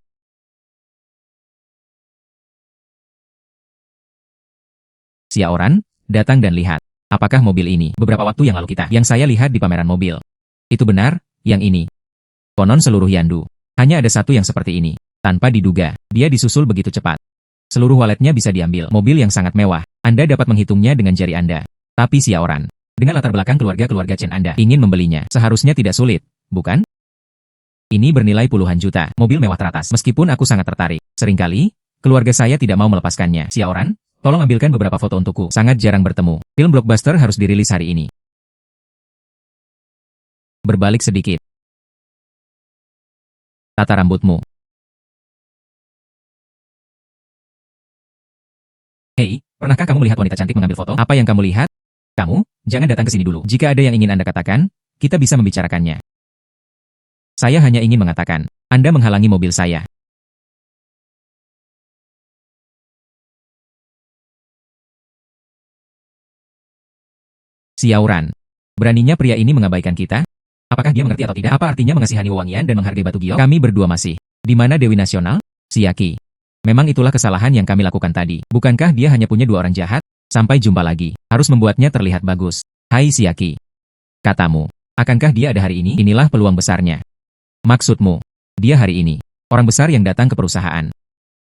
Xiaoran, datang dan lihat. Apakah mobil ini? Beberapa waktu yang lalu yang saya lihat di pameran mobil. Itu benar, yang ini. Konon seluruh Yandu. Hanya ada satu yang seperti ini. Tanpa diduga, dia disusul begitu cepat. Seluruh waletnya bisa diambil. Mobil yang sangat mewah. Anda dapat menghitungnya dengan jari Anda. Tapi Xiaoran, dengan latar belakang keluarga-keluarga Chen Anda ingin membelinya. Seharusnya tidak sulit, bukan? Ini bernilai puluhan juta. Mobil mewah teratas. Meskipun aku sangat tertarik. Seringkali, keluarga saya tidak mau melepaskannya. Xiaoran, tolong ambilkan beberapa foto untukku. Sangat jarang bertemu. Film blockbuster harus dirilis hari ini. Berbalik sedikit. Tata rambutmu. Hei, pernahkah kamu melihat wanita cantik mengambil foto? Apa yang kamu lihat? Kamu, jangan datang ke sini dulu. Jika ada yang ingin Anda katakan, kita bisa membicarakannya. Saya hanya ingin mengatakan, Anda menghalangi mobil saya. Xiaoran. Beraninya pria ini mengabaikan kita? Apakah dia mengerti atau tidak? Apa artinya mengasihani wewangian dan menghargai batu giok? Kami berdua masih. Di mana Dewi Nasional? Siaki. Memang itulah kesalahan yang kami lakukan tadi. Bukankah dia hanya punya 2 orang jahat? Sampai jumpa lagi. Harus membuatnya terlihat bagus. Hai Siaki. Katamu, akankah dia ada hari ini? Inilah peluang besarnya. Maksudmu, dia hari ini. Orang besar yang datang ke perusahaan.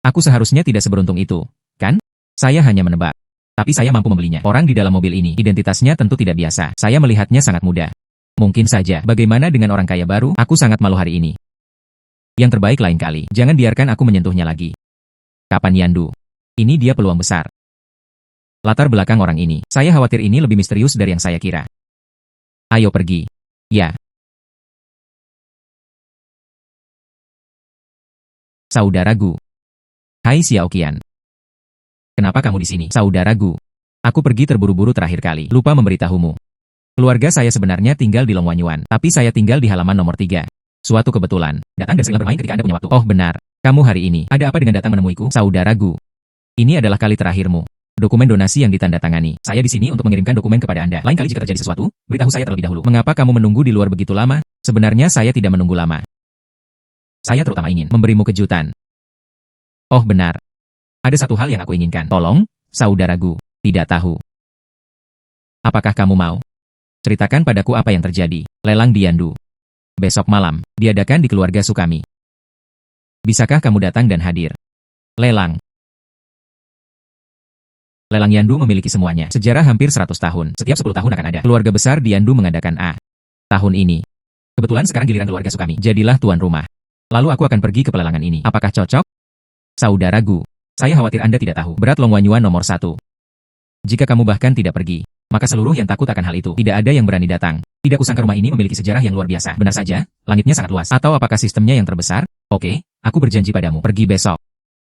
Aku seharusnya tidak seberuntung itu, kan? Saya hanya menebak. Tapi saya mampu membelinya. Orang di dalam mobil ini, identitasnya tentu tidak biasa. Saya melihatnya sangat muda. Mungkin saja, bagaimana dengan orang kaya baru? Aku sangat malu hari ini. Yang terbaik lain kali, jangan biarkan aku menyentuhnya lagi. Kapan Yandu? Ini dia peluang besar. Latar belakang orang ini, saya khawatir ini lebih misterius dari yang saya kira. Ayo pergi. Ya. Saudaraku. Hai Xiaoqian. Kenapa kamu di sini? Saudaraku. Aku pergi terburu-buru terakhir kali, lupa memberitahumu. Keluarga saya sebenarnya tinggal di Longyuan, tapi saya tinggal di halaman nomor 3. Suatu kebetulan, datang dan seringlah bermain ketika Anda punya waktu. Oh benar, kamu hari ini, ada apa dengan datang menemuiku? Saudaraku. Ini adalah kali terakhirmu. Dokumen donasi yang ditandatangani. Saya di sini untuk mengirimkan dokumen kepada Anda. Lain kali jika terjadi sesuatu, beritahu saya terlebih dahulu. Mengapa kamu menunggu di luar begitu lama? Sebenarnya saya tidak menunggu lama. Saya terutama ingin memberimu kejutan. Oh benar. Ada satu hal yang aku inginkan. Tolong, saudaraku, tidak tahu. Apakah kamu mau? Ceritakan padaku apa yang terjadi. Lelang di Yandu. Besok malam, diadakan di keluarga Sukami. Bisakah kamu datang dan hadir? Lelang. Lelang Yandu memiliki semuanya. Sejarah hampir 100 tahun. Setiap 10 tahun akan ada. Keluarga besar di Yandu mengadakan tahun ini. Kebetulan sekarang giliran keluarga Sukami. Jadilah tuan rumah. Lalu aku akan pergi ke pelelangan ini. Apakah cocok? Saudaraku, saya khawatir Anda tidak tahu. Berat Long Wanyuan nomor 1. Jika kamu bahkan tidak pergi, maka seluruh yang takut akan hal itu. Tidak ada yang berani datang. Tidak kusangka rumah ini memiliki sejarah yang luar biasa. Benar saja, langitnya sangat luas. Atau apakah sistemnya yang terbesar? Oke, aku berjanji padamu. Pergi besok.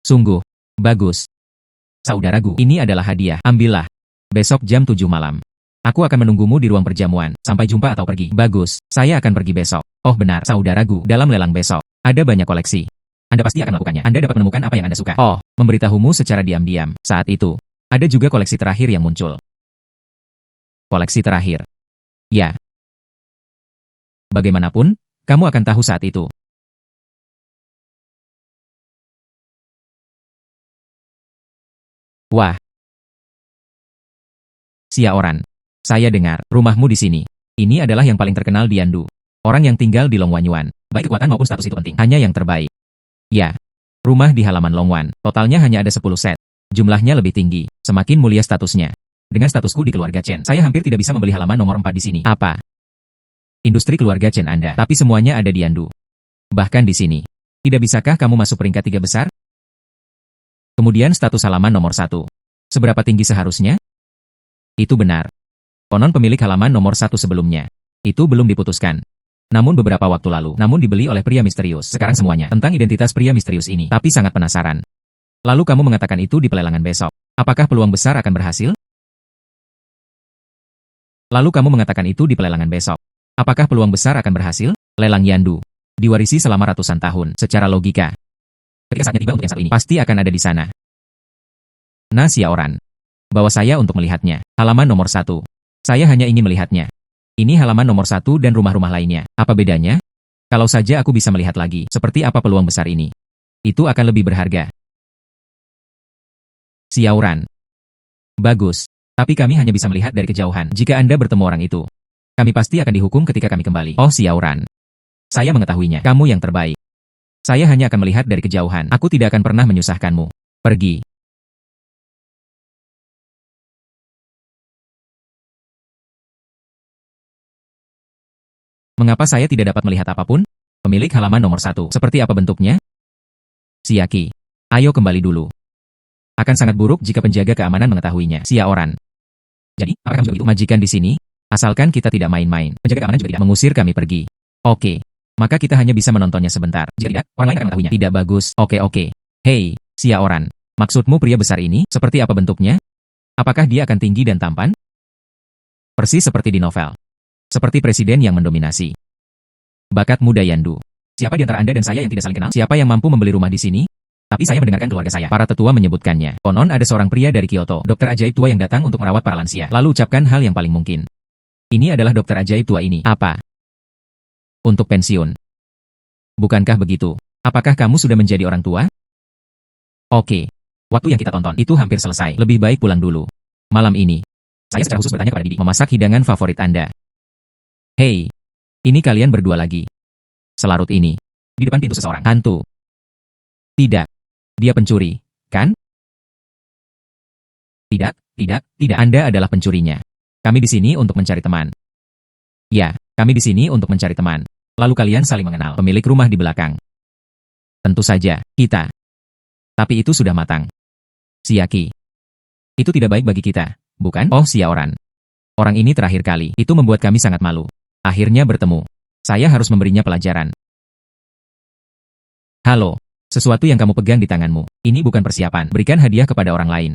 Sungguh. Bagus. Saudaraku, ini adalah hadiah. Ambillah. Besok jam 7 malam. Aku akan menunggumu di ruang perjamuan. Sampai jumpa atau pergi. Bagus, saya akan pergi besok. Oh benar, saudaraku, dalam lelang besok, ada banyak koleksi. Anda pasti akan melakukannya. Anda dapat menemukan apa yang Anda suka. Oh, memberitahumu secara diam-diam. Saat itu, ada juga koleksi terakhir yang muncul. Koleksi terakhir. Ya. Bagaimanapun, kamu akan tahu saat itu. Wah. Xiaoran. Saya dengar, rumahmu di sini. Ini adalah yang paling terkenal di Yandu. Orang yang tinggal di Longwanyuan. Baik kekuatan maupun status itu penting. Hanya yang terbaik. Ya. Rumah di halaman Longwan. Totalnya hanya ada 10 set. Jumlahnya lebih tinggi. Semakin mulia statusnya. Dengan statusku di keluarga Chen, saya hampir tidak bisa membeli halaman nomor 4 di sini. Apa? Industri keluarga Chen Anda. Tapi semuanya ada di Yandu. Bahkan di sini. Tidak bisakah kamu masuk peringkat 3 besar? Kemudian status halaman nomor 1. Seberapa tinggi seharusnya? Itu benar. Konon pemilik halaman nomor 1 sebelumnya. Itu belum diputuskan. Namun beberapa waktu lalu, dibeli oleh pria misterius. Sekarang semuanya tentang identitas pria misterius ini. Tapi sangat penasaran. Lalu kamu mengatakan itu di pelelangan besok. Apakah peluang besar akan berhasil? Lalu kamu mengatakan itu di pelelangan besok. Apakah peluang besar akan berhasil? Lelang Yandu. Diwarisi selama ratusan tahun. Secara logika. Ketika saatnya tiba untuk yang satu ini, pasti akan ada di sana. Nah Xiaoran. Bawa saya untuk melihatnya. Halaman nomor 1. Saya hanya ingin melihatnya. Ini halaman nomor 1 dan rumah-rumah lainnya. Apa bedanya? Kalau saja aku bisa melihat lagi, seperti apa peluang besar ini. Itu akan lebih berharga. Xiaoran. Bagus. Tapi kami hanya bisa melihat dari kejauhan. Jika Anda bertemu orang itu, kami pasti akan dihukum ketika kami kembali. Oh Xiaoran. Saya mengetahuinya. Kamu yang terbaik. Saya hanya akan melihat dari kejauhan. Aku tidak akan pernah menyusahkanmu. Pergi. Mengapa saya tidak dapat melihat apapun? Pemilik halaman nomor 1. Seperti apa bentuknya? Xiaki. Ayo kembali dulu. Akan sangat buruk jika penjaga keamanan mengetahuinya. Xiaoran. Jadi, apakah kamu juga itu? Majikan di sini? Asalkan kita tidak main-main. Penjaga keamanan juga tidak mengusir kami pergi. Oke. Maka kita hanya bisa menontonnya sebentar. Jika tidak, orang lain akan mengetahuinya. Tidak bagus. Oke. Hei, Xiaoran. Maksudmu pria besar ini? Seperti apa bentuknya? Apakah dia akan tinggi dan tampan? Persis seperti di novel. Seperti presiden yang mendominasi. Bakat muda Yandu. Siapa di antara Anda dan saya yang tidak saling kenal? Siapa yang mampu membeli rumah di sini? Tapi saya mendengarkan keluarga saya. Para tetua menyebutkannya. Konon ada seorang pria dari Kyoto, dokter ajaib tua yang datang untuk merawat para lansia. Lalu ucapkan hal yang paling mungkin. Ini adalah dokter ajaib tua ini. Apa? Untuk pensiun. Bukankah begitu? Apakah kamu sudah menjadi orang tua? Oke. Waktu yang kita tonton itu hampir selesai. Lebih baik pulang dulu. Malam ini, saya secara khusus bertanya kepada Didi, memasak hidangan favorit Anda. Hei, ini kalian berdua lagi. Selarut ini. Di depan pintu seseorang. Hantu. Tidak. Dia pencuri, kan? Tidak. Anda adalah pencurinya. Kami di sini untuk mencari teman. Ya, kami di sini untuk mencari teman. Lalu kalian saling mengenal. Pemilik rumah di belakang. Tentu saja, kita. Tapi itu sudah matang. Xiaki. Itu tidak baik bagi kita, bukan? Oh Xiaoran. Orang ini terakhir kali. Itu membuat kami sangat malu. Akhirnya bertemu. Saya harus memberinya pelajaran. Halo. Sesuatu yang kamu pegang di tanganmu. Ini bukan persiapan. Berikan hadiah kepada orang lain.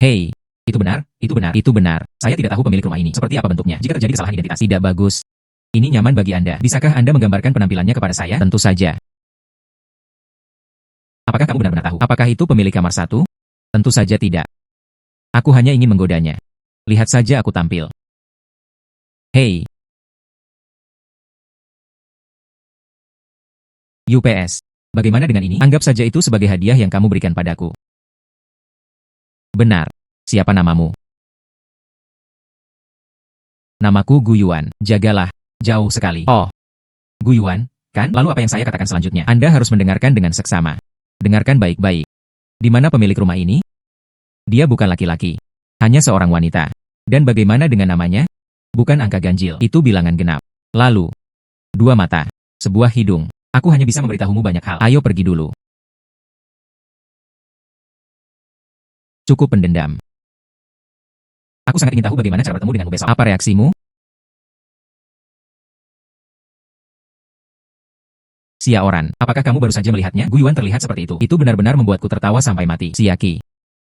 Hei. Itu benar. Saya tidak tahu pemilik rumah ini. Seperti apa bentuknya. Jika terjadi kesalahan identitas. Tidak bagus. Ini nyaman bagi Anda. Bisakah Anda menggambarkan penampilannya kepada saya? Tentu saja. Apakah kamu benar-benar tahu? Apakah itu pemilik kamar 1? Tentu saja tidak. Aku hanya ingin menggodanya. Lihat saja aku tampil. Hei. UPS. Bagaimana dengan ini? Anggap saja itu sebagai hadiah yang kamu berikan padaku. Benar. Siapa namamu? Namaku Guyuan. Jagalah. Jauh sekali. Oh. Guyuan, kan? Lalu apa yang saya katakan selanjutnya? Anda harus mendengarkan dengan seksama. Dengarkan baik-baik. Di mana pemilik rumah ini? Dia bukan laki-laki. Hanya seorang wanita. Dan bagaimana dengan namanya? Bukan angka ganjil, itu bilangan genap. Lalu, dua mata, sebuah hidung. Aku hanya bisa memberitahumu banyak hal. Ayo pergi dulu. Cukup pendendam. Aku sangat ingin tahu bagaimana cara bertemu denganmu besok. Apa reaksimu? Xiaoran, apakah kamu baru saja melihatnya? Gu Yuan terlihat seperti itu. Itu benar-benar membuatku tertawa sampai mati. Xiaqi,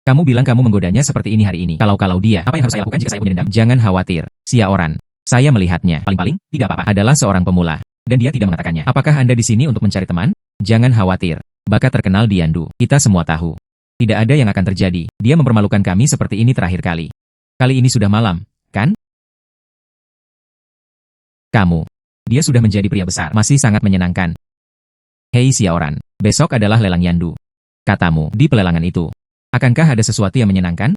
kamu bilang kamu menggodanya seperti ini hari ini. Kalau dia, apa yang harus saya lakukan jika saya punya dendam? Jangan khawatir, Xiaoran. Saya melihatnya. Paling-paling, tidak apa-apa. Adalah seorang pemula. Dan dia tidak mengatakannya. Apakah Anda di sini untuk mencari teman? Jangan khawatir. Bakat terkenal di Yandu. Kita semua tahu. Tidak ada yang akan terjadi. Dia mempermalukan kami seperti ini terakhir kali. Kali ini sudah malam, kan? Kamu. Dia sudah menjadi pria besar. Masih sangat menyenangkan. Hei Xiaoran, besok adalah lelang Yandu. Katamu, di pelelangan itu. Akankah ada sesuatu yang menyenangkan?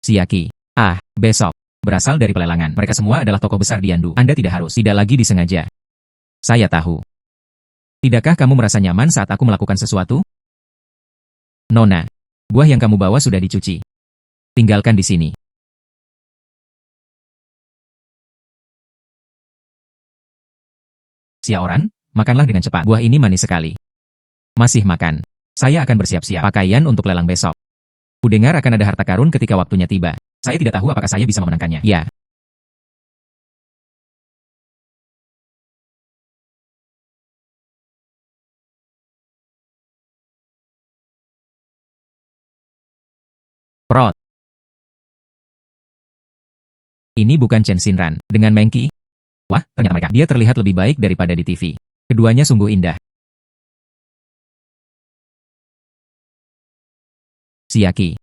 Xiaqi. Besok. Berasal dari pelelangan. Mereka semua adalah tokoh besar di Yandu. Anda tidak harus. Tidak lagi disengaja. Saya tahu. Tidakkah kamu merasa nyaman saat aku melakukan sesuatu? Nona. Buah yang kamu bawa sudah dicuci. Tinggalkan di sini. Xiaoran, makanlah dengan cepat. Buah ini manis sekali. Masih makan. Saya akan bersiap-siap pakaian untuk lelang besok. Kudengar akan ada harta karun ketika waktunya tiba. Saya tidak tahu apakah saya bisa memenangkannya. Ya. Prot. Ini bukan Chen Xinran. Dengan Mengqi? Wah, ternyata mereka. Dia terlihat lebih baik daripada di TV. Keduanya sungguh indah. Xiaqi.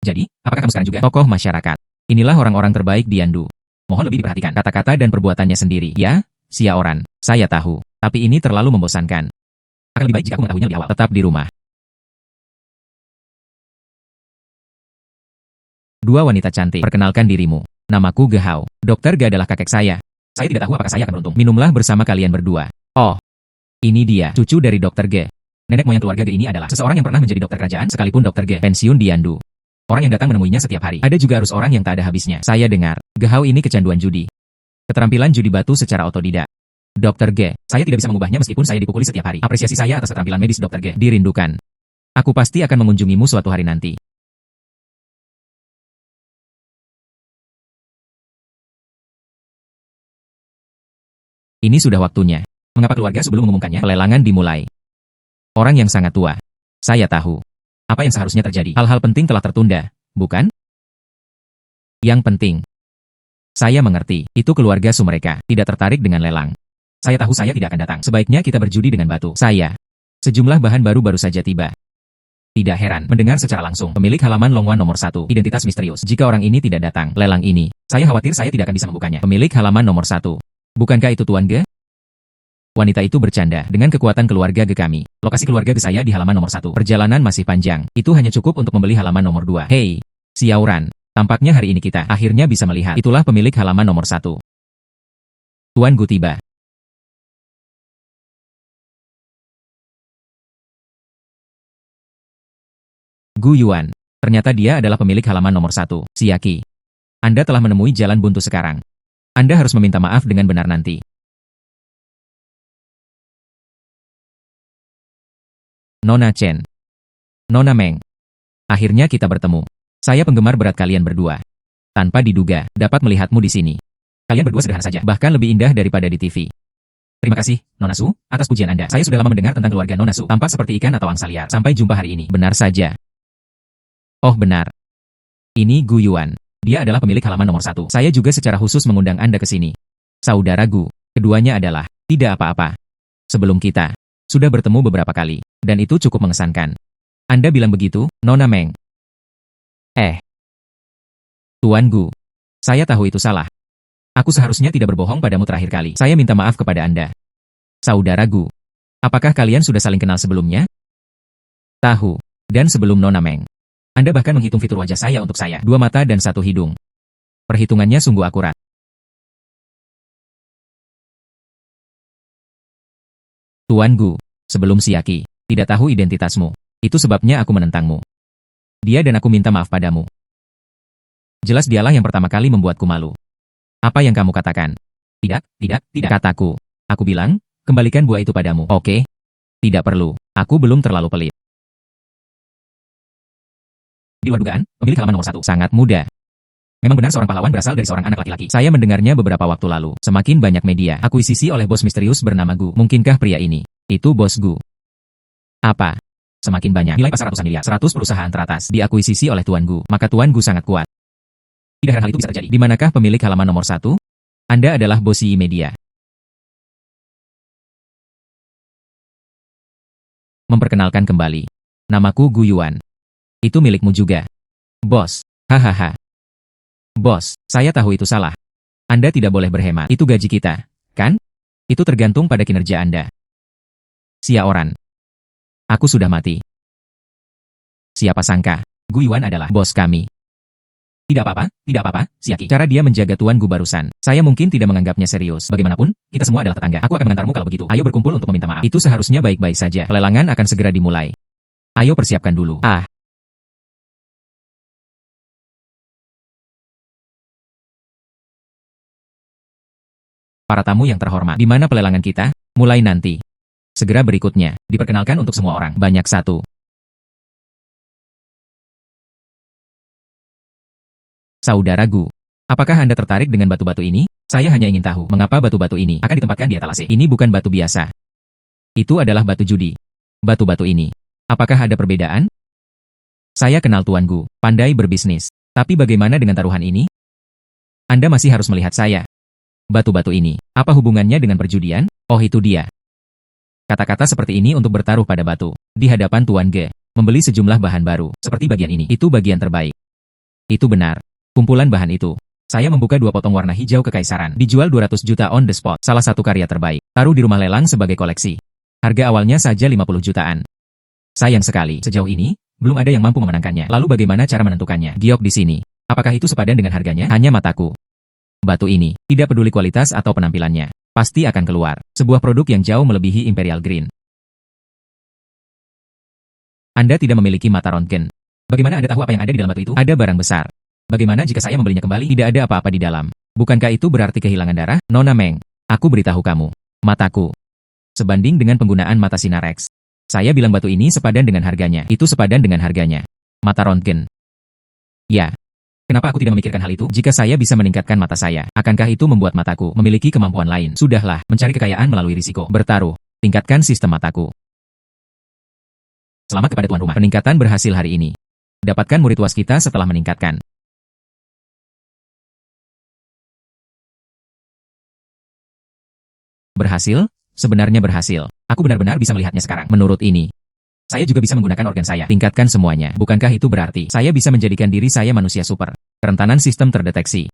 Jadi, apakah kamu sekarang juga tokoh masyarakat? Inilah orang-orang terbaik di Yandu. Mohon lebih diperhatikan kata-kata dan perbuatannya sendiri. Ya, Xiaoran, saya tahu. Tapi ini terlalu membosankan. Akan lebih baik jika aku mengetahuinya lebih awal. Tetap di rumah. Dua wanita cantik. Perkenalkan dirimu. Namaku Gehao. Dokter Ge adalah kakek saya. Saya tidak tahu apakah saya akan beruntung. Minumlah bersama kalian berdua. Oh, ini dia, cucu dari Dokter Ge. Nenek moyang keluarga Ge ini adalah seseorang yang pernah menjadi dokter kerajaan sekalipun Dokter Ge pensiun di Yandu. Orang yang datang menemuinya setiap hari. Ada juga arus orang yang tak ada habisnya. Saya dengar, Gehao ini kecanduan judi. Keterampilan judi batu secara otodidak. Dokter Ge, saya tidak bisa mengubahnya meskipun saya dipukuli setiap hari. Apresiasi saya atas keterampilan medis Dokter Ge dirindukan. Aku pasti akan mengunjungimu suatu hari nanti. Ini sudah waktunya. Mengapa keluarga sebelum mengumumkannya? Pelelangan dimulai. Orang yang sangat tua. Saya tahu. Apa yang seharusnya terjadi? Hal-hal penting telah tertunda, bukan? Yang penting. Saya mengerti, itu keluarga Su mereka, tidak tertarik dengan lelang. Saya tahu saya tidak akan datang. Sebaiknya kita berjudi dengan batu. Sejumlah bahan baru saja tiba. Tidak heran, mendengar secara langsung, pemilik halaman Longwan nomor 1, identitas misterius. Jika orang ini tidak datang, lelang ini, saya khawatir saya tidak akan bisa membukanya. Pemilik halaman nomor 1. Bukankah itu Tuan Ge? Wanita itu bercanda. Dengan kekuatan keluarga Ge kami, lokasi keluarga Ge saya di halaman nomor 1. Perjalanan masih panjang. Itu hanya cukup untuk membeli halaman nomor 2. Hei, Xiaoran. Tampaknya hari ini kita akhirnya bisa melihat. Itulah pemilik halaman nomor 1. Tuan Gu tiba. Gu Yuan. Ternyata dia adalah pemilik halaman nomor 1. Xiaqi. Anda telah menemui jalan buntu sekarang. Anda harus meminta maaf dengan benar nanti. Nona Chen. Nona Meng. Akhirnya kita bertemu. Saya penggemar berat kalian berdua. Tanpa diduga, dapat melihatmu di sini. Kalian berdua sederhana saja, bahkan lebih indah daripada di TV. Terima kasih, Nona Su, atas pujian Anda. Saya sudah lama mendengar tentang keluarga Nona Su, tampak seperti ikan atau angsa liar. Sampai jumpa hari ini. Benar saja. Oh benar. Ini Gu Yuan. Dia adalah pemilik halaman nomor 1. Saya juga secara khusus mengundang Anda ke sini. Saudara Gu, keduanya adalah tidak apa-apa. Sebelum kita sudah bertemu beberapa kali, dan itu cukup mengesankan. Anda bilang begitu, Nona Meng? Tuan Gu, saya tahu itu salah. Aku seharusnya tidak berbohong padamu terakhir kali. Saya minta maaf kepada Anda. Saudara Gu, apakah kalian sudah saling kenal sebelumnya? Tahu, dan sebelum Nona Meng. Anda bahkan menghitung fitur wajah saya untuk saya. 2 mata dan 1 hidung. Perhitungannya sungguh akurat. Tuan Gu, sebelum Xiaqi, tidak tahu identitasmu. Itu sebabnya aku menentangmu. Dia dan aku minta maaf padamu. Jelas dialah yang pertama kali membuatku malu. Apa yang kamu katakan? Tidak, tidak, tidak. Kataku. Aku bilang, kembalikan buah itu padamu. Oke? Tidak perlu. Aku belum terlalu pelit. Di luar dugaan, pemilik halaman nomor 1 sangat muda. Memang benar seorang pahlawan berasal dari seorang anak laki-laki. Saya mendengarnya beberapa waktu lalu. Semakin banyak media akuisisi oleh bos misterius bernama Gu. Mungkinkah pria ini? Itu bos Gu. Apa? Semakin banyak nilai pasar ratusan miliar. 100 perusahaan teratas diakuisisi oleh Tuan Gu. Maka Tuan Gu sangat kuat. Tidak heran hal itu bisa terjadi. Di manakah pemilik halaman nomor 1? Anda adalah bos media. Memperkenalkan kembali. Namaku Gu Yuan. Itu milikmu juga. Bos. Hahaha. Bos, saya tahu itu salah. Anda tidak boleh berhemat. Itu gaji kita, kan? Itu tergantung pada kinerja Anda. Siaoran. Aku sudah mati. Siapa sangka, Gu Yuan adalah bos kami. Tidak apa-apa, Siaki. Cara dia menjaga Tuan Gu barusan. Saya mungkin tidak menganggapnya serius. Bagaimanapun, kita semua adalah tetangga. Aku akan mengantarmu kalau begitu. Ayo berkumpul untuk meminta maaf. Itu seharusnya baik-baik saja. Pelelangan akan segera dimulai. Ayo persiapkan dulu. Para tamu yang terhormat, di mana pelelangan kita? Mulai nanti. Segera berikutnya, diperkenalkan untuk semua orang. Banyak satu. Saudara Gu, apakah Anda tertarik dengan batu-batu ini? Saya hanya ingin tahu, mengapa batu-batu ini akan ditempatkan di etalase. Ini bukan batu biasa. Itu adalah batu judi. Batu-batu ini. Apakah ada perbedaan? Saya kenal Tuan Gu, pandai berbisnis. Tapi bagaimana dengan taruhan ini? Anda masih harus melihat saya. Batu-batu ini, apa hubungannya dengan perjudian? Oh itu dia. Kata-kata seperti ini untuk bertaruh pada batu. Di hadapan Tuan Ge, membeli sejumlah bahan baru, seperti bagian ini. Itu bagian terbaik. Itu benar. Kumpulan bahan itu. Saya membuka 2 potong warna hijau kekaisaran. Dijual 200 juta on the spot. Salah satu karya terbaik. Taruh di rumah lelang sebagai koleksi. Harga awalnya saja 50 jutaan. Sayang sekali, sejauh ini, belum ada yang mampu memenangkannya. Lalu bagaimana cara menentukannya? Giok di sini. Apakah itu sepadan dengan harganya? Hanya mataku. Batu ini, tidak peduli kualitas atau penampilannya, pasti akan keluar. Sebuah produk yang jauh melebihi Imperial Green. Anda tidak memiliki mata röntgen. Bagaimana Anda tahu apa yang ada di dalam batu itu? Ada barang besar. Bagaimana jika saya membelinya kembali? Tidak ada apa-apa di dalam. Bukankah itu berarti kehilangan darah? Nona Meng, aku beritahu kamu. Mataku. Sebanding dengan penggunaan mata Sinarex. Saya bilang batu ini sepadan dengan harganya. Itu sepadan dengan harganya. Mata röntgen. Ya. Kenapa aku tidak memikirkan hal itu? Jika saya bisa meningkatkan mata saya, akankah itu membuat mataku memiliki kemampuan lain? Sudahlah, mencari kekayaan melalui risiko. Bertaruh. Tingkatkan sistem mataku. Selamat kepada tuan rumah. Peningkatan berhasil hari ini. Dapatkan murid waskita setelah meningkatkan. Berhasil? Sebenarnya berhasil. Aku benar-benar bisa melihatnya sekarang. Menurut ini. Saya juga bisa menggunakan organ saya. Tingkatkan semuanya. Bukankah itu berarti saya bisa menjadikan diri saya manusia super? Kerentanan sistem terdeteksi.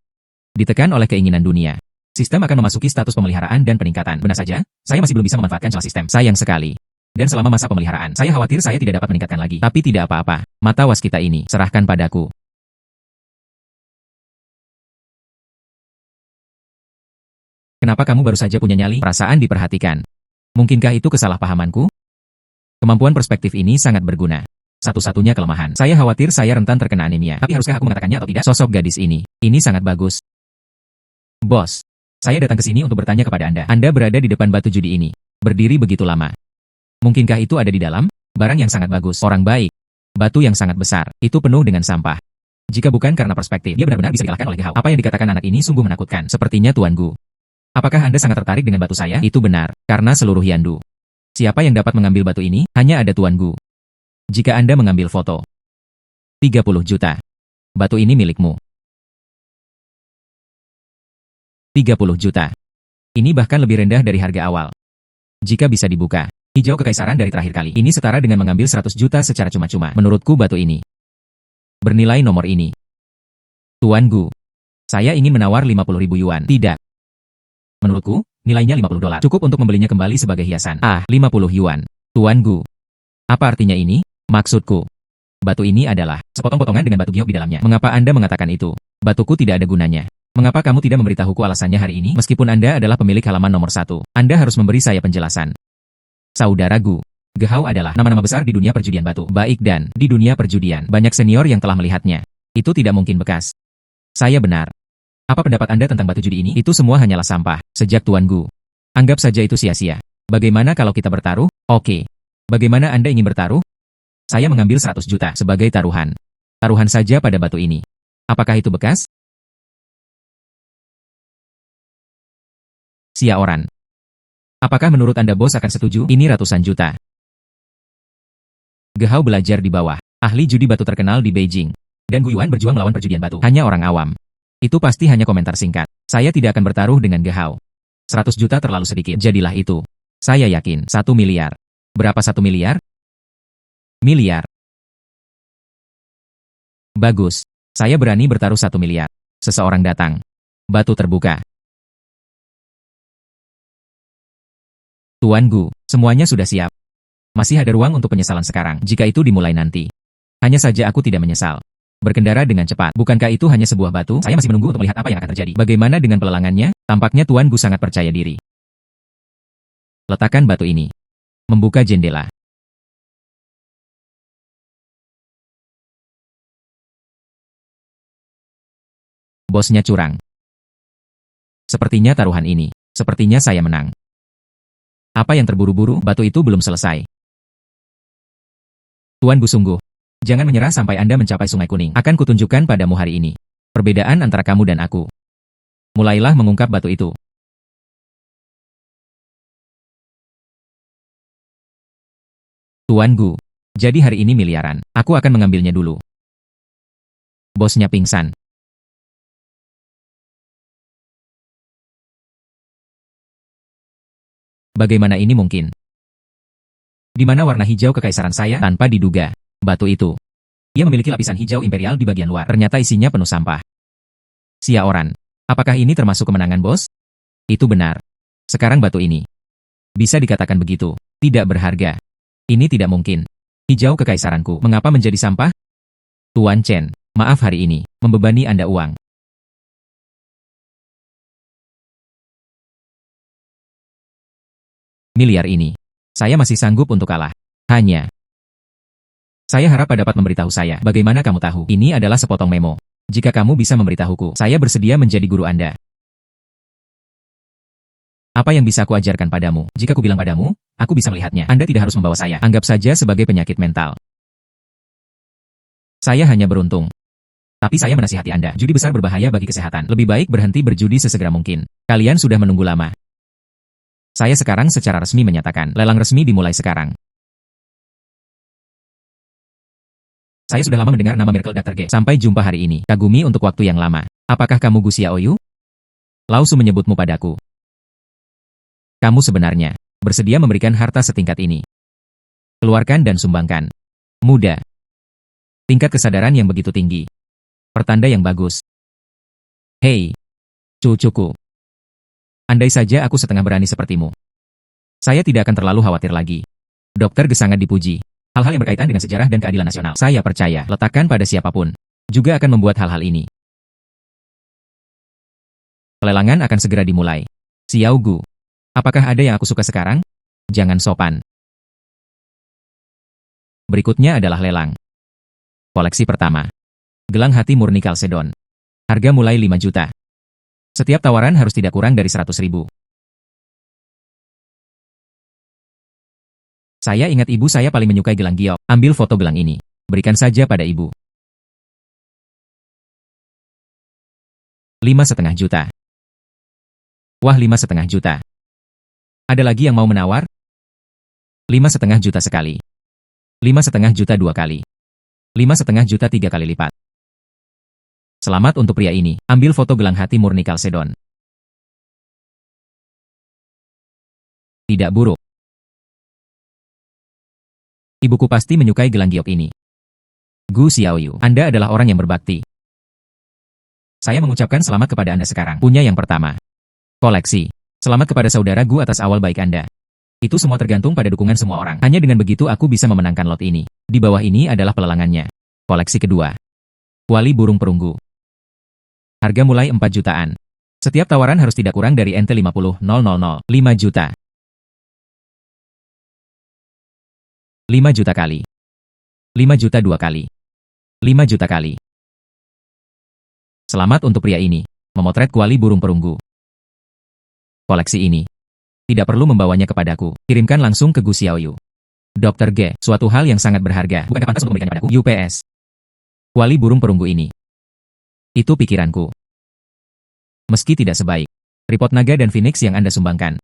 Ditekan oleh keinginan dunia. Sistem akan memasuki status pemeliharaan dan peningkatan. Benar saja, saya masih belum bisa memanfaatkan celah sistem. Sayang sekali. Dan selama masa pemeliharaan, saya khawatir saya tidak dapat meningkatkan lagi. Tapi tidak apa-apa. Mata waskita ini, serahkan padaku. Kenapa kamu baru saja punya nyali? Perasaan diperhatikan. Mungkinkah itu kesalahpahamanku? Kemampuan perspektif ini sangat berguna. Satu-satunya kelemahan. Saya khawatir saya rentan terkena anemia. Tapi haruskah aku mengatakannya atau tidak? Sosok gadis ini sangat bagus. Bos, saya datang ke sini untuk bertanya kepada Anda. Anda berada di depan batu judi ini. Berdiri begitu lama. Mungkinkah itu ada di dalam? Barang yang sangat bagus. Orang baik. Batu yang sangat besar. Itu penuh dengan sampah. Jika bukan karena perspektif, dia benar-benar bisa dikalahkan oleh Gehao. Apa yang dikatakan anak ini sungguh menakutkan. Sepertinya Tuan Gu. Apakah Anda sangat tertarik dengan batu saya? Itu benar. Karena seluruh Yandu. Siapa yang dapat mengambil batu ini? Hanya ada Tuan Gu. Jika Anda mengambil foto. 30 juta. Batu ini milikmu. 30 juta. Ini bahkan lebih rendah dari harga awal. Jika bisa dibuka. Hijau kekaisaran dari terakhir kali. Ini setara dengan mengambil 100 juta secara cuma-cuma. Menurutku batu ini bernilai nomor ini. Tuan Gu. Saya ingin menawar 50.000 yuan. Tidak. Menurutku, nilainya 50 dolar. Cukup untuk membelinya kembali sebagai hiasan. 50 yuan. Tuan Gu. Apa artinya ini? Maksudku. Batu ini adalah sepotong potongan dengan batu giok di dalamnya. Mengapa Anda mengatakan itu? Batuku tidak ada gunanya. Mengapa kamu tidak memberitahuku alasannya hari ini? Meskipun Anda adalah pemilik halaman nomor 1, Anda harus memberi saya penjelasan. Saudara Gu. Gehao adalah nama-nama besar di dunia perjudian batu. Baik dan di dunia perjudian. Banyak senior yang telah melihatnya. Itu tidak mungkin bekas. Saya benar. Apa pendapat Anda tentang batu judi ini? Itu semua hanyalah sampah, sejak Tuan Gu. Anggap saja itu sia-sia. Bagaimana kalau kita bertaruh? Oke. Bagaimana Anda ingin bertaruh? Saya mengambil 100 juta sebagai taruhan. Taruhan saja pada batu ini. Apakah itu bekas? Xiaoran. Apakah menurut Anda bos akan setuju? Ini ratusan juta. Gehao belajar di bawah. Ahli judi batu terkenal di Beijing. Dan Gu Yuan berjuang melawan perjudian batu. Hanya orang awam. Itu pasti hanya komentar singkat. Saya tidak akan bertaruh dengan Gehao. 100 juta terlalu sedikit. Jadilah itu. Saya yakin. 1 miliar. Berapa 1 miliar? Miliar. Bagus. Saya berani bertaruh 1 miliar. Seseorang datang. Batu terbuka. Tuan Gu, semuanya sudah siap. Masih ada ruang untuk penyesalan sekarang, jika itu dimulai nanti. Hanya saja aku tidak menyesal. Berkendara dengan cepat. Bukankah itu hanya sebuah batu? Saya masih menunggu untuk melihat apa yang akan terjadi. Bagaimana dengan pelelangannya? Tampaknya Tuan Gu sangat percaya diri. Letakkan batu ini. Membuka jendela. Bosnya curang. Sepertinya taruhan ini. Sepertinya saya menang. Apa yang terburu-buru? Batu itu belum selesai. Tuan Gu sungguh. Jangan menyerah sampai Anda mencapai Sungai Kuning. Akan kutunjukkan padamu hari ini. Perbedaan antara kamu dan aku. Mulailah mengungkap batu itu. Tuan Gu. Jadi hari ini miliaran. Aku akan mengambilnya dulu. Bosnya pingsan. Bagaimana ini mungkin? Di mana warna hijau kekaisaran saya? Tanpa diduga. Batu itu. Ia memiliki lapisan hijau imperial di bagian luar. Ternyata isinya penuh sampah. Xiaoran. Apakah ini termasuk kemenangan, bos? Itu benar. Sekarang batu ini. Bisa dikatakan begitu. Tidak berharga. Ini tidak mungkin. Hijau kekaisaranku. Mengapa menjadi sampah? Tuan Chen. Maaf hari ini. Membebani Anda uang. Miliar ini. Saya masih sanggup untuk kalah. Hanya. Saya harap dapat memberitahu saya. Bagaimana kamu tahu? Ini adalah sepotong memo. Jika kamu bisa memberitahuku, saya bersedia menjadi guru Anda. Apa yang bisa aku ajarkan padamu? Jika aku bilang padamu, aku bisa melihatnya. Anda tidak harus membawa saya. Anggap saja sebagai penyakit mental. Saya hanya beruntung. Tapi saya menasihati Anda. Judi besar berbahaya bagi kesehatan. Lebih baik berhenti berjudi sesegera mungkin. Kalian sudah menunggu lama. Saya sekarang secara resmi menyatakan, lelang resmi dimulai sekarang. Saya sudah lama mendengar nama Miracle Dr. G. Sampai jumpa hari ini. Kagumi untuk waktu yang lama. Apakah kamu Gu Xiaoyu? Lao Su menyebutmu padaku. Kamu sebenarnya bersedia memberikan harta setingkat ini. Keluarkan dan sumbangkan. Muda. Tingkat kesadaran yang begitu tinggi. Pertanda yang bagus. Hei, cucuku. Andai saja aku setengah berani sepertimu. Saya tidak akan terlalu khawatir lagi. Dokter Ge sangat dipuji. Hal-hal yang berkaitan dengan sejarah dan keadilan nasional, saya percaya, letakkan pada siapapun, juga akan membuat hal-hal ini. Pelelangan akan segera dimulai. Xiao Gu. Apakah ada yang aku suka sekarang? Jangan sopan. Berikutnya adalah lelang. Koleksi pertama. Gelang hati murni Kalsedon. Harga mulai 5 juta. Setiap tawaran harus tidak kurang dari 100.000. Saya ingat ibu saya paling menyukai gelang giok. Ambil foto gelang ini. Berikan saja pada ibu. 5,5 juta. Wah, 5,5 juta. Ada lagi yang mau menawar? 5,5 juta sekali. 5,5 juta 2 kali. 5,5 juta 3 kali lipat. Selamat untuk pria ini. Ambil foto gelang hati murni Kalsedon. Tidak buruk. Ibuku pasti menyukai gelang giok ini. Gu Xiaoyu, Anda adalah orang yang berbakti. Saya mengucapkan selamat kepada Anda sekarang. Punya yang pertama. Koleksi. Selamat kepada saudara Gu atas awal baik Anda. Itu semua tergantung pada dukungan semua orang. Hanya dengan begitu aku bisa memenangkan lot ini. Di bawah ini adalah pelelangannya. Koleksi kedua. Kuali burung perunggu. Harga mulai 4 jutaan. Setiap tawaran harus tidak kurang dari NT 50.000. 5 juta. 5 juta kali. 5 juta 2 kali. 5 juta kali. Selamat untuk pria ini. Memotret kuali burung perunggu. Koleksi ini. Tidak perlu membawanya kepadaku. Kirimkan langsung ke Gu Xiaoyu. Dr. Ge, suatu hal yang sangat berharga. Bukankah pantas untuk memberikannya padaku? UPS. Kuali burung perunggu ini. Itu pikiranku. Meski tidak sebaik tripod naga dan phoenix yang Anda sumbangkan.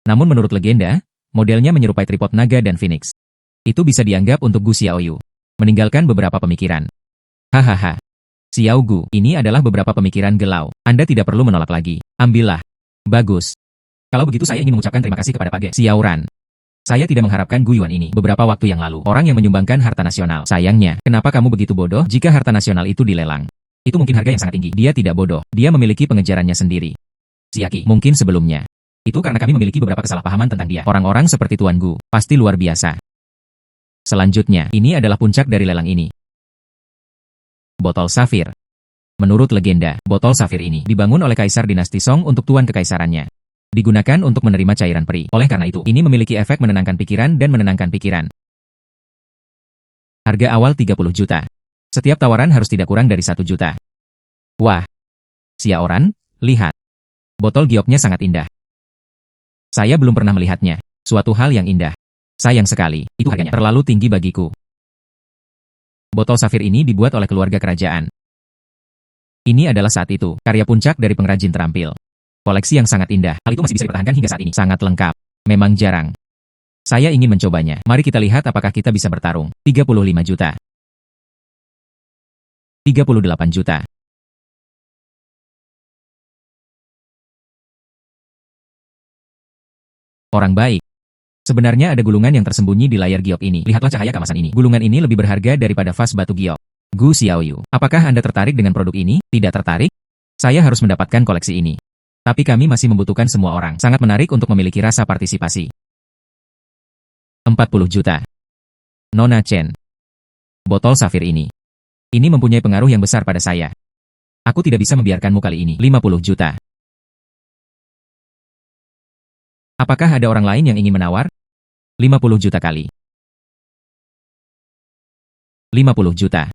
Namun menurut legenda, modelnya menyerupai tripod naga dan phoenix. Itu bisa dianggap untuk Gu Xiaoyu. Meninggalkan beberapa pemikiran. Hahaha. Xiao Gu, ini adalah beberapa pemikiran gelau. Anda tidak perlu menolak lagi. Ambillah. Bagus. Kalau begitu saya ingin mengucapkan terima kasih kepada Pak Ge Xiaoran. Saya tidak mengharapkan Gu Yuan ini beberapa waktu yang lalu. Orang yang menyumbangkan harta nasional. Sayangnya, kenapa kamu begitu bodoh jika harta nasional itu dilelang? Itu mungkin harga yang sangat tinggi. Dia tidak bodoh. Dia memiliki pengejarannya sendiri. Siaki, mungkin sebelumnya. Itu karena kami memiliki beberapa kesalahpahaman tentang dia. Orang-orang seperti Tuan Gu, pasti luar biasa. Selanjutnya, ini adalah puncak dari lelang ini. Botol safir. Menurut legenda, botol safir ini dibangun oleh Kaisar Dinasti Song untuk tuan kekaisarannya. Digunakan untuk menerima cairan peri. Oleh karena itu, ini memiliki efek menenangkan pikiran dan menenangkan pikiran. Harga awal 30 juta. Setiap tawaran harus tidak kurang dari 1 juta. Wah. Xiaoran, lihat. Botol gioknya sangat indah. Saya belum pernah melihatnya. Suatu hal yang indah. Sayang sekali, itu harganya terlalu tinggi bagiku. Botol safir ini dibuat oleh keluarga kerajaan. Ini adalah saat itu, karya puncak dari pengrajin terampil. Koleksi yang sangat indah. Hal itu masih bisa dipertahankan hingga saat ini. Sangat lengkap. Memang jarang. Saya ingin mencobanya. Mari kita lihat apakah kita bisa bertarung. 35 juta. 38 juta. Orang baik. Sebenarnya ada gulungan yang tersembunyi di layar giok ini. Lihatlah cahaya keemasan ini. Gulungan ini lebih berharga daripada vas batu giok. Gu Xiaoyu, apakah Anda tertarik dengan produk ini? Tidak tertarik? Saya harus mendapatkan koleksi ini. Tapi kami masih membutuhkan semua orang. Sangat menarik untuk memiliki rasa partisipasi. 40 juta. Nona Chen. Botol safir ini. Ini mempunyai pengaruh yang besar pada saya. Aku tidak bisa membiarkanmu kali ini. 50 juta. Apakah ada orang lain yang ingin menawar? 50 juta kali. 50 juta.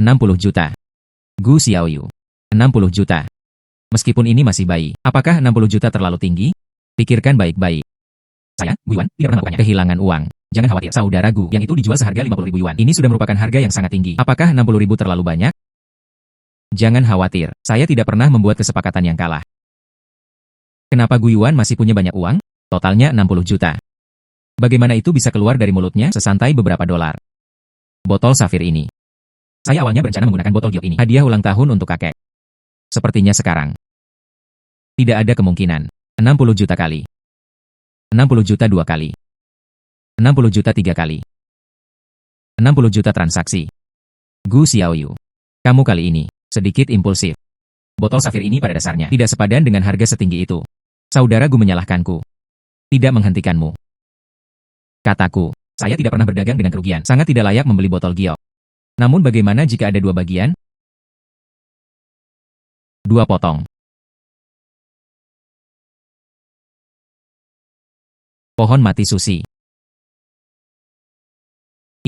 60 juta. Gu Xiaoyu. 60 juta. Meskipun ini masih bayi, apakah 60 juta terlalu tinggi? Pikirkan baik-baik. Saya, Gu Yuan, tidak pernah melakukannya. Kehilangan uang. Jangan khawatir, saudara Gu, yang itu dijual seharga 50.000 yuan. Ini sudah merupakan harga yang sangat tinggi. Apakah 60.000 terlalu banyak? Jangan khawatir, saya tidak pernah membuat kesepakatan yang kalah. Kenapa Gu Yuan masih punya banyak uang? Totalnya 60 juta. Bagaimana itu bisa keluar dari mulutnya sesantai beberapa dolar? Botol safir ini. Saya awalnya berencana menggunakan botol giok ini. Hadiah ulang tahun untuk kakek. Sepertinya sekarang. Tidak ada kemungkinan. 60 juta kali. 60 juta 2 kali. 60 juta 3 kali. 60 juta transaksi. Gu Xiaoyu. Kamu kali ini sedikit impulsif. Botol safir ini pada dasarnya tidak sepadan dengan harga setinggi itu. Saudara Gu menyalahkanku. Tidak menghentikanmu. Kataku, saya tidak pernah berdagang dengan kerugian. Sangat tidak layak membeli botol giok. Namun bagaimana jika ada 2 bagian? 2 potong. Pohon mati sushi.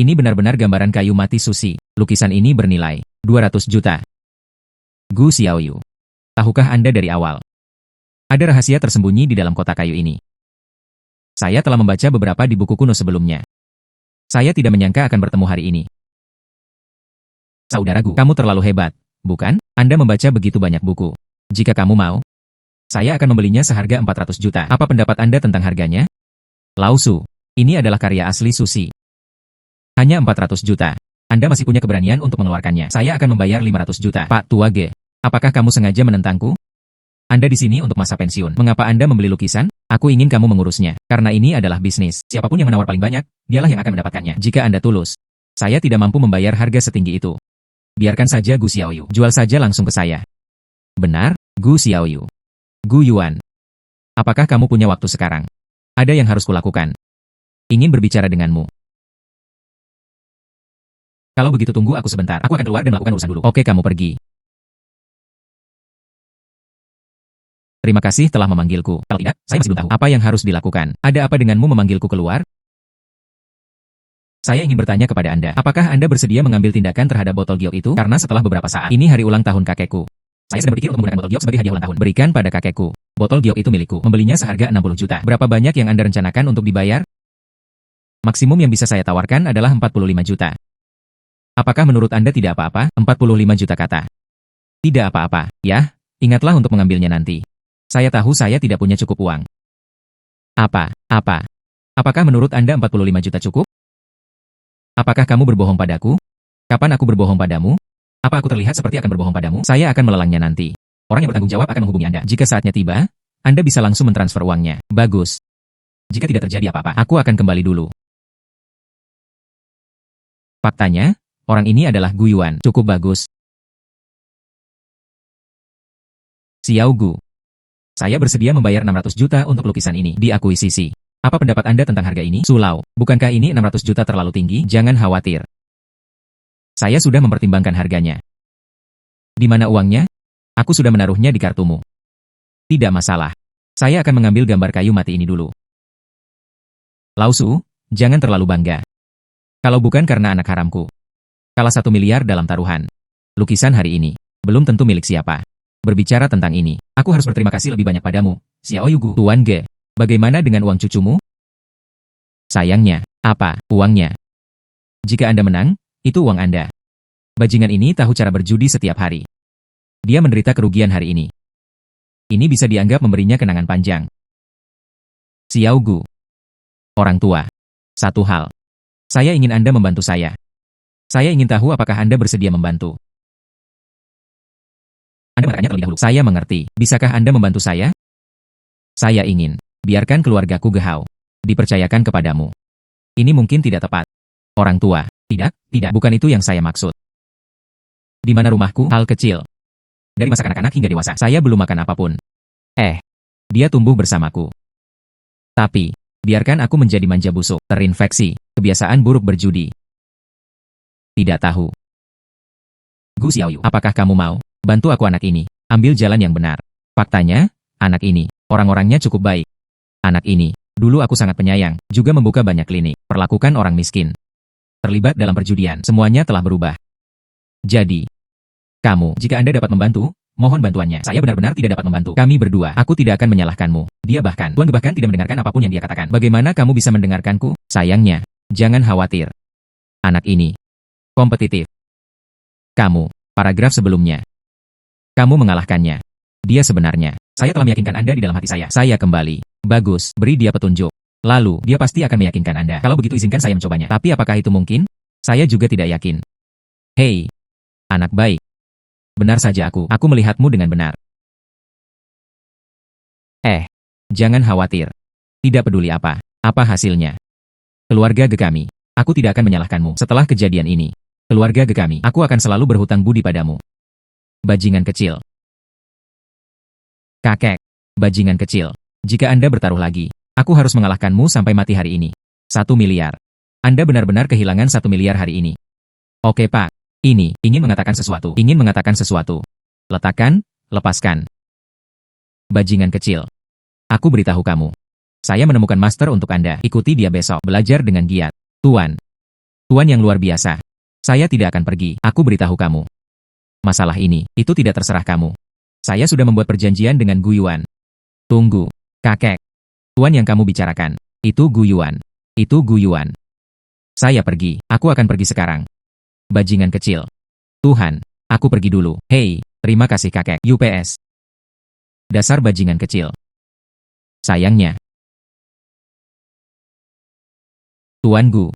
Ini benar-benar gambaran kayu mati sushi. Lukisan ini bernilai 200 juta. Gu Xiaoyu. Tahukah Anda dari awal? Ada rahasia tersembunyi di dalam kotak kayu ini. Saya telah membaca beberapa di buku kuno sebelumnya. Saya tidak menyangka akan bertemu hari ini. Saudara Gu, kamu terlalu hebat, bukan? Anda membaca begitu banyak buku. Jika kamu mau, saya akan membelinya seharga 400 juta. Apa pendapat Anda tentang harganya? Lao Su, ini adalah karya asli sushi. Hanya 400 juta. Anda masih punya keberanian untuk mengeluarkannya. Saya akan membayar 500 juta. Pak Tua Ge, apakah kamu sengaja menentangku? Anda di sini untuk masa pensiun. Mengapa Anda membeli lukisan? Aku ingin kamu mengurusnya. Karena ini adalah bisnis. Siapapun yang menawar paling banyak, dialah yang akan mendapatkannya. Jika Anda tulus, saya tidak mampu membayar harga setinggi itu. Biarkan saja Gu Xiaoyu. Jual saja langsung ke saya. Benar, Gu Xiaoyu. Gu Yuan. Apakah kamu punya waktu sekarang? Ada yang harus kulakukan. Ingin berbicara denganmu. Kalau begitu tunggu aku sebentar. Aku akan keluar dan melakukan urusan dulu. Oke, kamu pergi. Terima kasih telah memanggilku. Kalau tidak, saya masih belum tahu apa yang harus dilakukan. Ada apa denganmu memanggilku keluar? Saya ingin bertanya kepada Anda, apakah Anda bersedia mengambil tindakan terhadap botol giok itu? Karena setelah beberapa saat, ini hari ulang tahun kakekku. Saya sedang berpikir untuk menggunakan botol giok sebagai hadiah ulang tahun. Berikan pada kakekku. Botol giok itu milikku. Membelinya seharga 60 juta. Berapa banyak yang Anda rencanakan untuk dibayar? Maksimum yang bisa saya tawarkan adalah 45 juta. Apakah menurut Anda tidak apa-apa? 45 juta kata. Tidak apa-apa, ya. Ingatlah untuk mengambilnya nanti. Saya tahu saya tidak punya cukup uang. Apa? Apakah menurut Anda 45 juta cukup? Apakah kamu berbohong padaku? Kapan aku berbohong padamu? Apa aku terlihat seperti akan berbohong padamu? Saya akan melelangnya nanti. Orang yang bertanggung jawab akan menghubungi Anda. Jika saatnya tiba, Anda bisa langsung mentransfer uangnya. Bagus. Jika tidak terjadi apa-apa, aku akan kembali dulu. Faktanya, orang ini adalah Gu Yuan. Cukup bagus. Xiao Gu. Saya bersedia membayar 600 juta untuk lukisan ini diakuisisi. Apa pendapat Anda tentang harga ini? Sulau, bukankah ini 600 juta terlalu tinggi? Jangan khawatir. Saya sudah mempertimbangkan harganya. Di mana uangnya? Aku sudah menaruhnya di kartumu. Tidak masalah. Saya akan mengambil gambar kayu mati ini dulu. Lausu, jangan terlalu bangga. Kalau bukan karena anak haramku. Kalah 1 miliar dalam taruhan. Lukisan hari ini, belum tentu milik siapa. Berbicara tentang ini, aku harus berterima kasih lebih banyak padamu, Xiao Yugu. Tuan Ge. Bagaimana dengan uang cucumu? Sayangnya, apa uangnya? Jika Anda menang, itu uang Anda. Bajingan ini tahu cara berjudi setiap hari. Dia menderita kerugian hari ini. Ini bisa dianggap memberinya kenangan panjang. Xiao Gu. Orang tua. Satu hal. Saya ingin Anda membantu saya. Saya ingin tahu apakah Anda bersedia membantu. Anda bertanya terlebih dahulu. Saya mengerti. Bisakah Anda membantu saya? Saya ingin. Biarkan keluargaku Gehao. Dipercayakan kepadamu. Ini mungkin tidak tepat. Orang tua. Tidak, bukan itu yang saya maksud. Di mana rumahku? Hal kecil. Dari masa kanak-kanak hingga dewasa, saya belum makan apapun. Dia tumbuh bersamaku. Tapi, biarkan aku menjadi manja busuk, terinfeksi, kebiasaan buruk berjudi. Tidak tahu. Gu Xiaoyu, apakah kamu mau bantu aku anak ini, ambil jalan yang benar? Faktanya, anak ini, orang-orangnya cukup baik. Anak ini, dulu aku sangat penyayang, juga membuka banyak klinik, perlakukan orang miskin. Terlibat dalam perjudian, semuanya telah berubah. Jadi, kamu, jika Anda dapat membantu, mohon bantuannya. Saya benar-benar tidak dapat membantu. Kami berdua, aku tidak akan menyalahkanmu. Dia bahkan tidak mendengarkan apapun yang dia katakan. Bagaimana kamu bisa mendengarkanku? Sayangnya, jangan khawatir. Anak ini, kompetitif. Kamu, paragraf sebelumnya. Kamu mengalahkannya. Dia sebenarnya, saya telah meyakinkan Anda di dalam hati saya. Saya kembali. Bagus, beri dia petunjuk. Lalu, dia pasti akan meyakinkan Anda. Kalau begitu izinkan saya mencobanya. Tapi apakah itu mungkin? Saya juga tidak yakin. Hei, anak baik. Benar saja aku melihatmu dengan benar. Jangan khawatir. Tidak peduli apa hasilnya. Keluarga Ge kami, aku tidak akan menyalahkanmu. Setelah kejadian ini, keluarga Ge kami, aku akan selalu berhutang budi padamu. Bajingan kecil. Kakek, bajingan kecil. Jika Anda bertaruh lagi, aku harus mengalahkanmu sampai mati hari ini. 1 miliar. Anda benar-benar kehilangan 1 miliar hari ini. Oke Pak, ini, ingin mengatakan sesuatu. Letakkan, lepaskan. Bajingan kecil. Aku beritahu kamu. Saya menemukan master untuk Anda. Ikuti dia besok. Belajar dengan giat. Tuan yang luar biasa. Saya tidak akan pergi. Aku beritahu kamu. Masalah ini, itu tidak terserah kamu. Saya sudah membuat perjanjian dengan Gu Yuan. Tunggu, kakek. Tuan yang kamu bicarakan, itu Gu Yuan. Saya pergi. Aku akan pergi sekarang. Bajingan kecil. Tuhan, aku pergi dulu. Hei, terima kasih kakek. UPS. Dasar bajingan kecil. Sayangnya. Tuan Gu,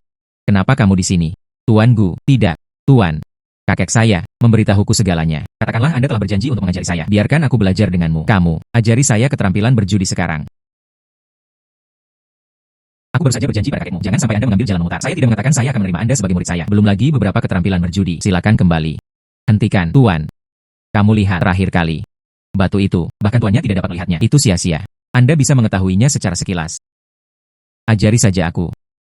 kenapa kamu di sini? Tuan Gu, tidak. Tuan, kakek saya, memberitahuku segalanya. Katakanlah Anda telah berjanji untuk mengajari saya. Biarkan aku belajar denganmu. Kamu, ajari saya keterampilan berjudi sekarang. Aku baru saja berjanji pada kakekmu, jangan sampai Anda mengambil jalan memutar. Saya tidak mengatakan saya akan menerima Anda sebagai murid saya. Belum lagi beberapa keterampilan berjudi. Silakan kembali. Hentikan, Tuan. Kamu lihat terakhir kali. Batu itu, bahkan tuannya tidak dapat melihatnya. Itu sia-sia. Anda bisa mengetahuinya secara sekilas. Ajari saja aku.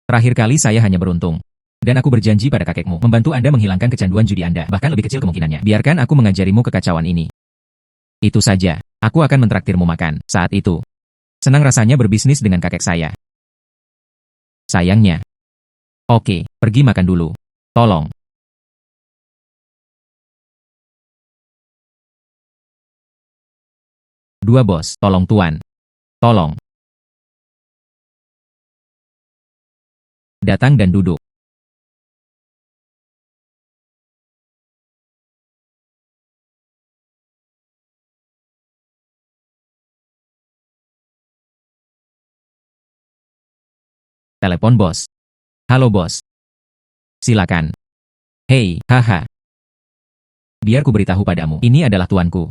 Terakhir kali saya hanya beruntung. Dan aku berjanji pada kakekmu, membantu Anda menghilangkan kecanduan judi Anda, bahkan lebih kecil kemungkinannya. Biarkan aku mengajarimu kekacauan ini. Itu saja, aku akan mentraktirmu makan. Saat itu, senang rasanya berbisnis dengan kakek saya. Sayangnya, Oke, pergi makan dulu. Tolong. Dua bos, tolong tuan. Tolong. Datang dan duduk. Telepon bos. Halo bos. Silakan. Hei, haha. Biar ku beritahu padamu, ini adalah tuanku.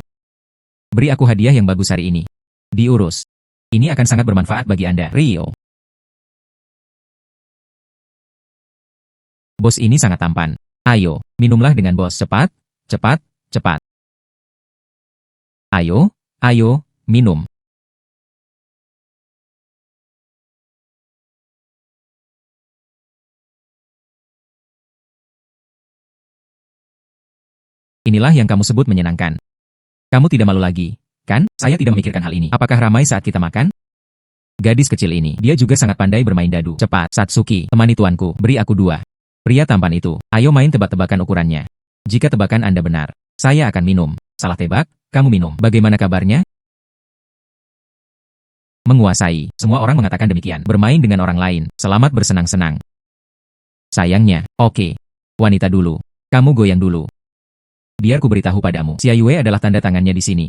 Beri aku hadiah yang bagus hari ini. Diurus. Ini akan sangat bermanfaat bagi Anda, Rio. Bos ini sangat tampan. Ayo, minumlah dengan bos. Cepat, cepat, cepat. Ayo, ayo, minum. Inilah yang kamu sebut menyenangkan. Kamu tidak malu lagi, kan? Saya tidak memikirkan hal ini. Apakah ramai saat kita makan? Gadis kecil ini, dia juga sangat pandai bermain dadu. Cepat, Satsuki, temani tuanku, beri aku dua. Pria tampan itu, ayo main tebak-tebakan ukurannya. Jika tebakan Anda benar, saya akan minum. Salah tebak, kamu minum. Bagaimana kabarnya? Menguasai, semua orang mengatakan demikian. Bermain dengan orang lain, selamat bersenang-senang. Sayangnya, oke. Wanita dulu. Kamu goyang dulu. Biar ku beritahu padamu, Xia Yue adalah tanda tangannya di sini.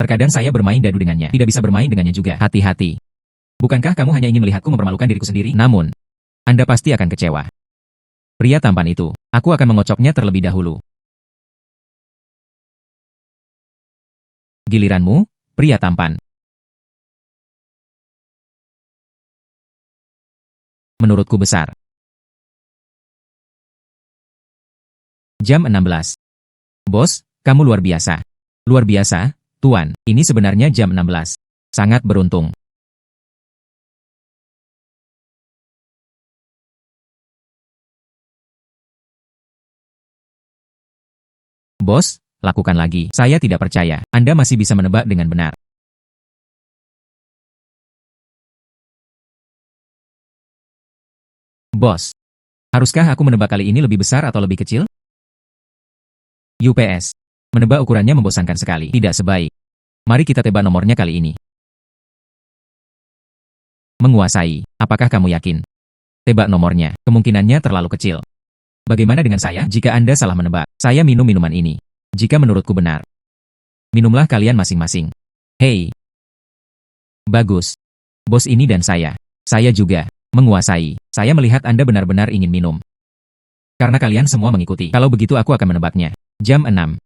Terkadang saya bermain dadu dengannya, tidak bisa bermain dengannya juga. Hati-hati. Bukankah kamu hanya ingin melihatku mempermalukan diriku sendiri? Namun, Anda pasti akan kecewa. Pria tampan itu, aku akan mengocoknya terlebih dahulu. Giliranmu, pria tampan. Menurutku besar. Jam 16. Bos, kamu luar biasa. Luar biasa, Tuan. Ini sebenarnya jam 16. Sangat beruntung. Bos, lakukan lagi. Saya tidak percaya. Anda masih bisa menebak dengan benar. Bos, haruskah aku menebak kali ini lebih besar atau lebih kecil? UPS. Menebak ukurannya membosankan sekali. Tidak sebaik. Mari kita tebak nomornya kali ini. Menguasai. Apakah kamu yakin? Tebak nomornya. Kemungkinannya terlalu kecil. Bagaimana dengan saya? Jika Anda salah menebak, saya minum minuman ini. Jika menurutku benar, minumlah kalian masing-masing. Hei. Bagus. Bos ini dan saya. Saya juga. Menguasai. Saya melihat Anda benar-benar ingin minum. Karena kalian semua mengikuti. Kalau begitu aku akan menebaknya. Jam 6.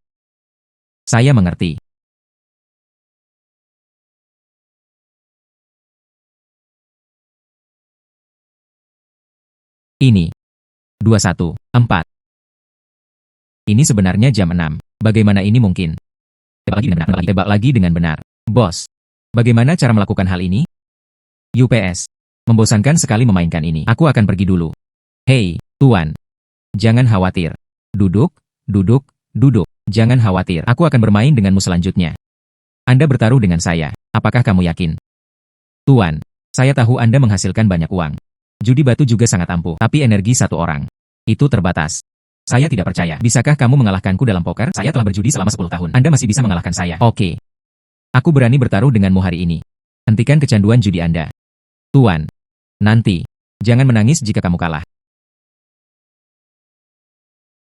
Saya mengerti. Ini. 214. Ini sebenarnya jam 6. Bagaimana ini mungkin? Tebak lagi dengan benar. Bos. Bagaimana cara melakukan hal ini? UPS. Membosankan sekali memainkan ini. Aku akan pergi dulu. Hei, Tuan. Jangan khawatir. Duduk, duduk, duduk. Jangan khawatir. Aku akan bermain denganmu selanjutnya. Anda bertaruh dengan saya. Apakah kamu yakin? Tuan, saya tahu Anda menghasilkan banyak uang. Judi batu juga sangat ampuh. Tapi energi satu orang. Itu terbatas. Saya tidak percaya. Bisakah kamu mengalahkanku dalam poker? Saya telah berjudi selama 10 tahun. Anda masih bisa mengalahkan saya. Oke. Aku berani bertaruh denganmu hari ini. Hentikan kecanduan judi Anda. Tuan. Nanti. Jangan menangis jika kamu kalah.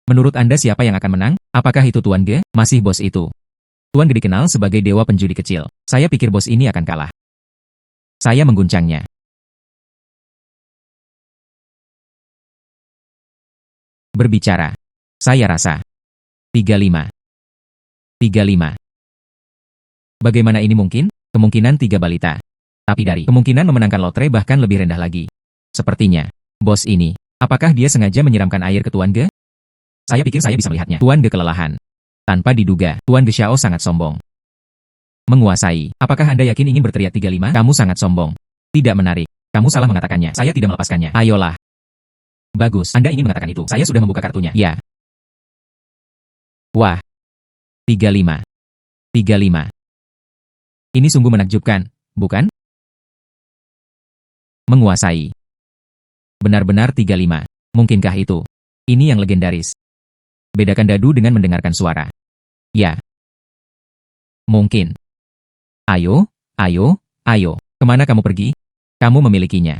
Menurut Anda siapa yang akan menang? Apakah itu Tuan Ge? Masih bos itu. Tuan Ge dikenal sebagai dewa penjudi kecil. Saya pikir bos ini akan kalah. Saya mengguncangnya. Berbicara. Saya rasa. 35. 35. Bagaimana ini mungkin? Kemungkinan 3 balita. Tapi dari kemungkinan memenangkan lotre bahkan lebih rendah lagi. Sepertinya, bos ini, apakah dia sengaja menyiramkan air ke Tuan Ge? Saya pikir saya bisa melihatnya. Tuan Ge kelelahan. Tanpa diduga, Tuan Ge Xiao sangat sombong. Menguasai. Apakah Anda yakin ingin berteriak 35? Kamu sangat sombong. Tidak menarik. Kamu salah mengatakannya. Saya tidak melepaskannya. Ayolah. Bagus. Anda ingin mengatakan itu. Saya sudah membuka kartunya. Ya. Wah. 35. 35. Ini sungguh menakjubkan, bukan? Menguasai. Benar-benar 35. Mungkinkah itu? Ini yang legendaris. Bedakan dadu dengan mendengarkan suara. Ya. Mungkin. Ayo, ayo, ayo. Kemana kamu pergi? Kamu memilikinya.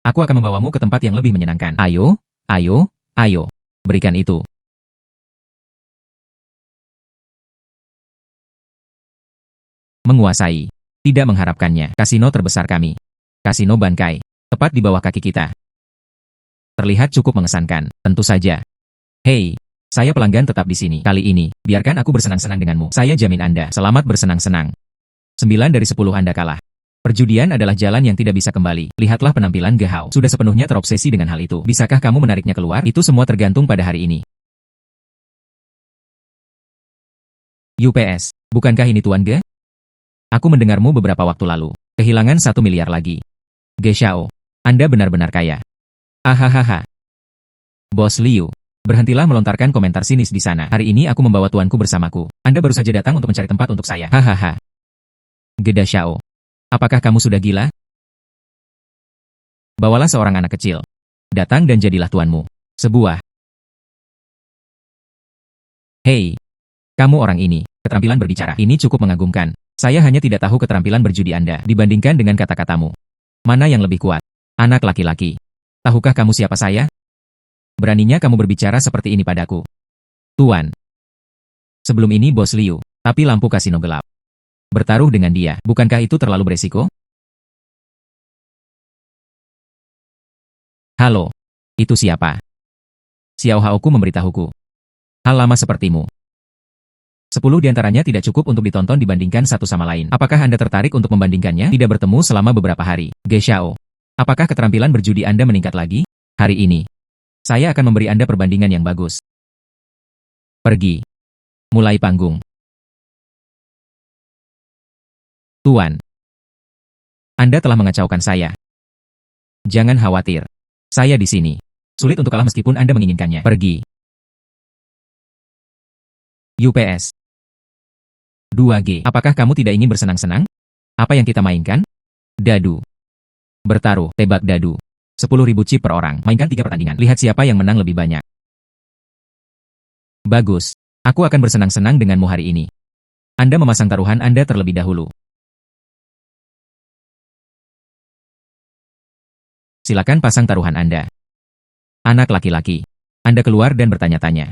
Aku akan membawamu ke tempat yang lebih menyenangkan. Ayo, ayo, ayo. Berikan itu. Menguasai. Tidak mengharapkannya. Kasino terbesar kami. Kasino Bankai. Tepat di bawah kaki kita. Terlihat cukup mengesankan. Tentu saja. Hei, saya pelanggan tetap di sini. Kali ini, biarkan aku bersenang-senang denganmu. Saya jamin Anda. Selamat bersenang-senang. 9 dari 10 Anda kalah. Perjudian adalah jalan yang tidak bisa kembali. Lihatlah penampilan Gehao. Sudah sepenuhnya terobsesi dengan hal itu. Bisakah kamu menariknya keluar? Itu semua tergantung pada hari ini. UPS. Bukankah ini Tuan Ge? Aku mendengarmu beberapa waktu lalu. Kehilangan 1 miliar lagi. Ge Xiao. Anda benar-benar kaya. Ahahaha. Bos Liu. Berhentilah melontarkan komentar sinis di sana. Hari ini aku membawa tuanku bersamaku. Anda baru saja datang untuk mencari tempat untuk saya. Hahaha. Geda Xiao. Apakah kamu sudah gila? Bawalah seorang anak kecil. Datang dan jadilah tuanmu. Sebuah. Hei. Kamu orang ini. Keterampilan berbicara. Ini cukup mengagumkan. Saya hanya tidak tahu keterampilan berjudi Anda dibandingkan dengan kata-katamu. Mana yang lebih kuat? Anak laki-laki. Tahukah kamu siapa saya? Beraninya kamu berbicara seperti ini padaku. Tuan. Sebelum ini Bos Liu, tapi lampu kasino gelap. Bertaruh dengan dia, bukankah itu terlalu beresiko? Halo. Itu siapa? Xiao Haoku memberitahuku. Hal lama sepertimu. 10 diantaranya tidak cukup untuk ditonton dibandingkan satu sama lain. Apakah Anda tertarik untuk membandingkannya? Tidak bertemu selama beberapa hari. Ge Xiao. Apakah keterampilan berjudi Anda meningkat lagi? Hari ini. Saya akan memberi Anda perbandingan yang bagus. Pergi. Mulai panggung. Tuan. Anda telah mengacaukan saya. Jangan khawatir. Saya di sini. Sulit untuk kalah meskipun Anda menginginkannya. Pergi. UPS. 2G. Apakah kamu tidak ingin bersenang-senang? Apa yang kita mainkan? Dadu. Bertaruh, tebak dadu. 10.000 chip per orang. Mainkan 3 pertandingan. Lihat siapa yang menang lebih banyak. Bagus. Aku akan bersenang-senang denganmu hari ini. Anda memasang taruhan Anda terlebih dahulu. Silakan pasang taruhan Anda. Anak laki-laki. Anda keluar dan bertanya-tanya.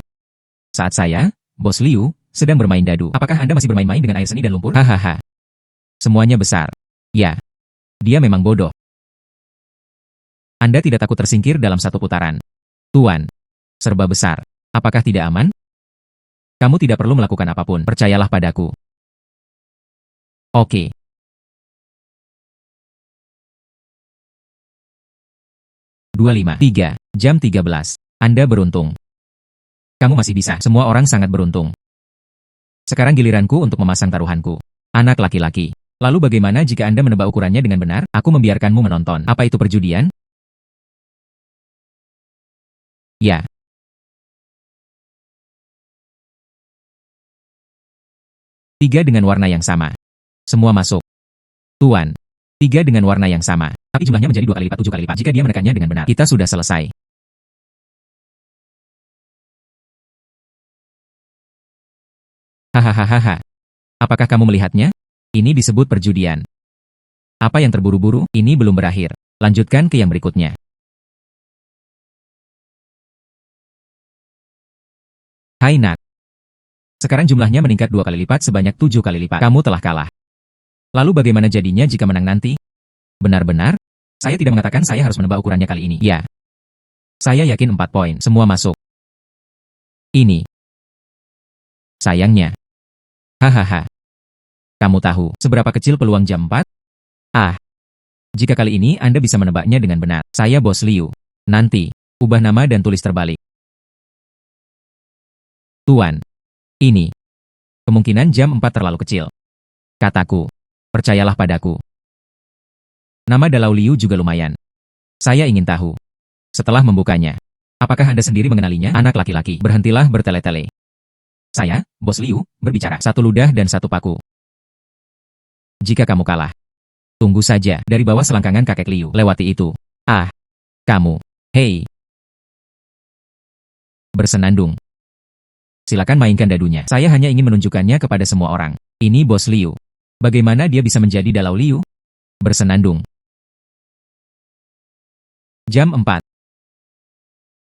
Saat saya, Bos Liu, sedang bermain dadu. Apakah Anda masih bermain-main dengan air seni dan lumpur? Hahaha. Semuanya besar. Ya. Dia memang bodoh. Anda tidak takut tersingkir dalam satu putaran. Tuan. Serba besar. Apakah tidak aman? Kamu tidak perlu melakukan apapun. Percayalah padaku. Oke. Jam 13. Anda beruntung. Kamu masih bisa. Semua orang sangat beruntung. Sekarang giliranku untuk memasang taruhanku. Anak laki-laki. Lalu bagaimana jika Anda menebak ukurannya dengan benar? Aku membiarkanmu menonton. Apa itu perjudian? Ya. Tiga dengan warna yang sama. Semua masuk. Tuan. 3 dengan warna yang sama. Tapi jumlahnya menjadi 2 kali lipat 7 kali lipat jika dia menekannya dengan benar. Kita sudah selesai. Hahaha. Apakah kamu melihatnya? Ini disebut perjudian. Apa yang terburu-buru? Ini belum berakhir. Lanjutkan ke yang berikutnya. Hai Nak. Sekarang jumlahnya meningkat 2 kali lipat sebanyak 7 kali lipat. Kamu telah kalah. Lalu bagaimana jadinya jika menang nanti? Benar-benar? Saya tidak mengatakan saya harus menebak ukurannya kali ini. Ya. Saya yakin 4 poin. Semua masuk. Ini. Sayangnya. Hahaha. Kamu tahu seberapa kecil peluang jam 4? Ah. Jika kali ini Anda bisa menebaknya dengan benar. Saya Bos Liu. Nanti. Ubah nama dan tulis terbalik. Tuan. Ini. Kemungkinan jam 4 terlalu kecil. Kataku. Percayalah padaku. Nama Dalau Liu juga lumayan. Saya ingin tahu. Setelah membukanya. Apakah Anda sendiri mengenalinya? Anak laki-laki. Berhentilah bertele-tele. Saya, Bos Liu, berbicara. 1 ludah dan 1 paku. Jika kamu kalah. Tunggu saja. Dari bawah selangkangan kakek Liu. Lewati itu. Ah. Kamu. Hei. Bersenandung. Silakan mainkan dadunya. Saya hanya ingin menunjukkannya kepada semua orang. Ini Bos Liu. Bagaimana dia bisa menjadi Dalau Liu? Bersenandung. Jam 4.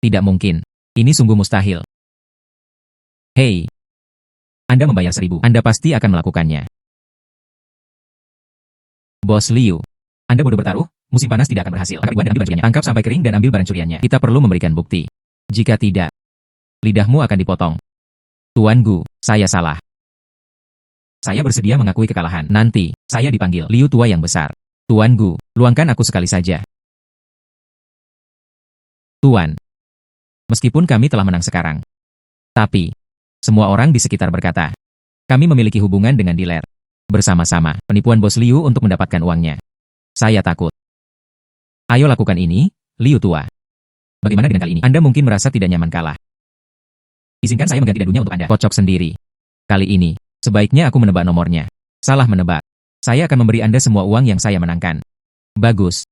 Tidak mungkin. Ini sungguh mustahil. Hei. Anda membayar 1.000. Anda pasti akan melakukannya. Bos Liu. Anda bodoh bertaruh? Musim panas tidak akan berhasil. Tangkap Iwan dan ambil baju curiannya. Tangkap sampai kering dan ambil barang curiannya. Kita perlu memberikan bukti. Jika tidak, lidahmu akan dipotong. Tuan Gu, saya salah. Saya bersedia mengakui kekalahan. Nanti, saya dipanggil Liu tua yang besar. Tuan Gu, luangkan aku sekali saja. Tuan. Meskipun kami telah menang sekarang. Tapi, semua orang di sekitar berkata, kami memiliki hubungan dengan dealer. Bersama-sama, penipuan Bos Liu untuk mendapatkan uangnya. Saya takut. Ayo lakukan ini, Liu tua. Bagaimana dengan kali ini? Anda mungkin merasa tidak nyaman kalah. Izinkan saya mengganti dadunya untuk Anda. Kocok sendiri. Kali ini, sebaiknya aku menebak nomornya. Salah menebak. Saya akan memberi Anda semua uang yang saya menangkan. Bagus.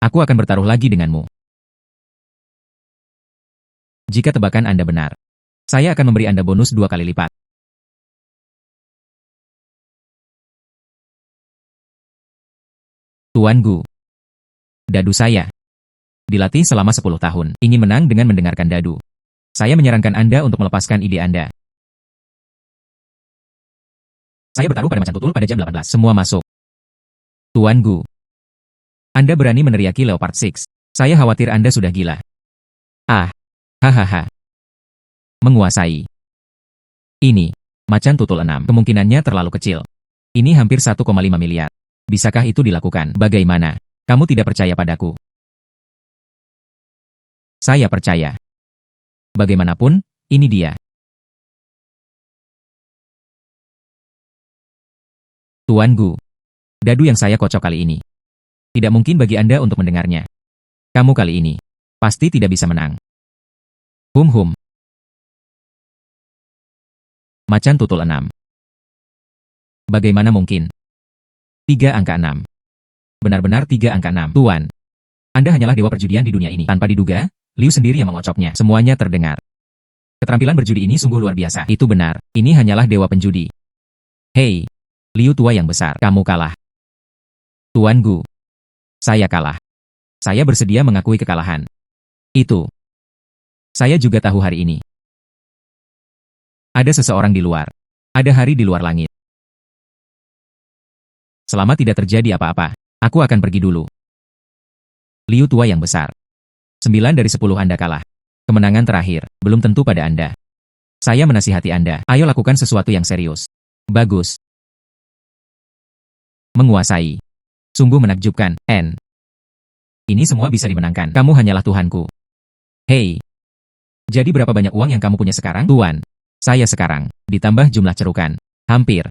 Aku akan bertaruh lagi denganmu. Jika tebakan Anda benar, saya akan memberi Anda bonus 2 kali lipat. Tuan Gu. Dadu saya. Dilatih selama 10 tahun, ingin menang dengan mendengarkan dadu. Saya menyarankan Anda untuk melepaskan ide Anda. Saya bertaruh pada macan tutul pada jam 18. Semua masuk. Tuan Gu. Anda berani meneriaki Leopard 6. Saya khawatir Anda sudah gila. Ah. Hahaha. Menguasai. Ini. Macan tutul 6. Kemungkinannya terlalu kecil. Ini hampir 1,5 miliar. Bisakah itu dilakukan? Bagaimana? Kamu tidak percaya padaku? Saya percaya. Bagaimanapun, ini dia. Tuan Gu. Dadu yang saya kocok kali ini. Tidak mungkin bagi Anda untuk mendengarnya. Kamu kali ini pasti tidak bisa menang. Hum. Macan tutul 6. Bagaimana mungkin? 3 angka 6. Benar-benar 3 angka 6. Tuan. Anda hanyalah dewa perjudian di dunia ini. Tanpa diduga, Liu sendiri yang mengocoknya. Semuanya terdengar. Keterampilan berjudi ini sungguh luar biasa. Itu benar. Ini hanyalah dewa penjudi. Hei. Liu tua yang besar. Kamu kalah. Tuan Gu. Saya kalah. Saya bersedia mengakui kekalahan. Itu. Saya juga tahu hari ini. Ada seseorang di luar. Ada hari di luar langit. Selama tidak terjadi apa-apa, aku akan pergi dulu. Liu tua yang besar. 9 dari 10 Anda kalah. Kemenangan terakhir, belum tentu pada Anda. Saya menasihati Anda, ayo lakukan sesuatu yang serius. Bagus. Menguasai. Sungguh menakjubkan, N. Ini semua bisa dimenangkan. Kamu hanyalah Tuhanku. Hei. Jadi berapa banyak uang yang kamu punya sekarang? Tuan. Saya sekarang, ditambah jumlah cerukan. Hampir.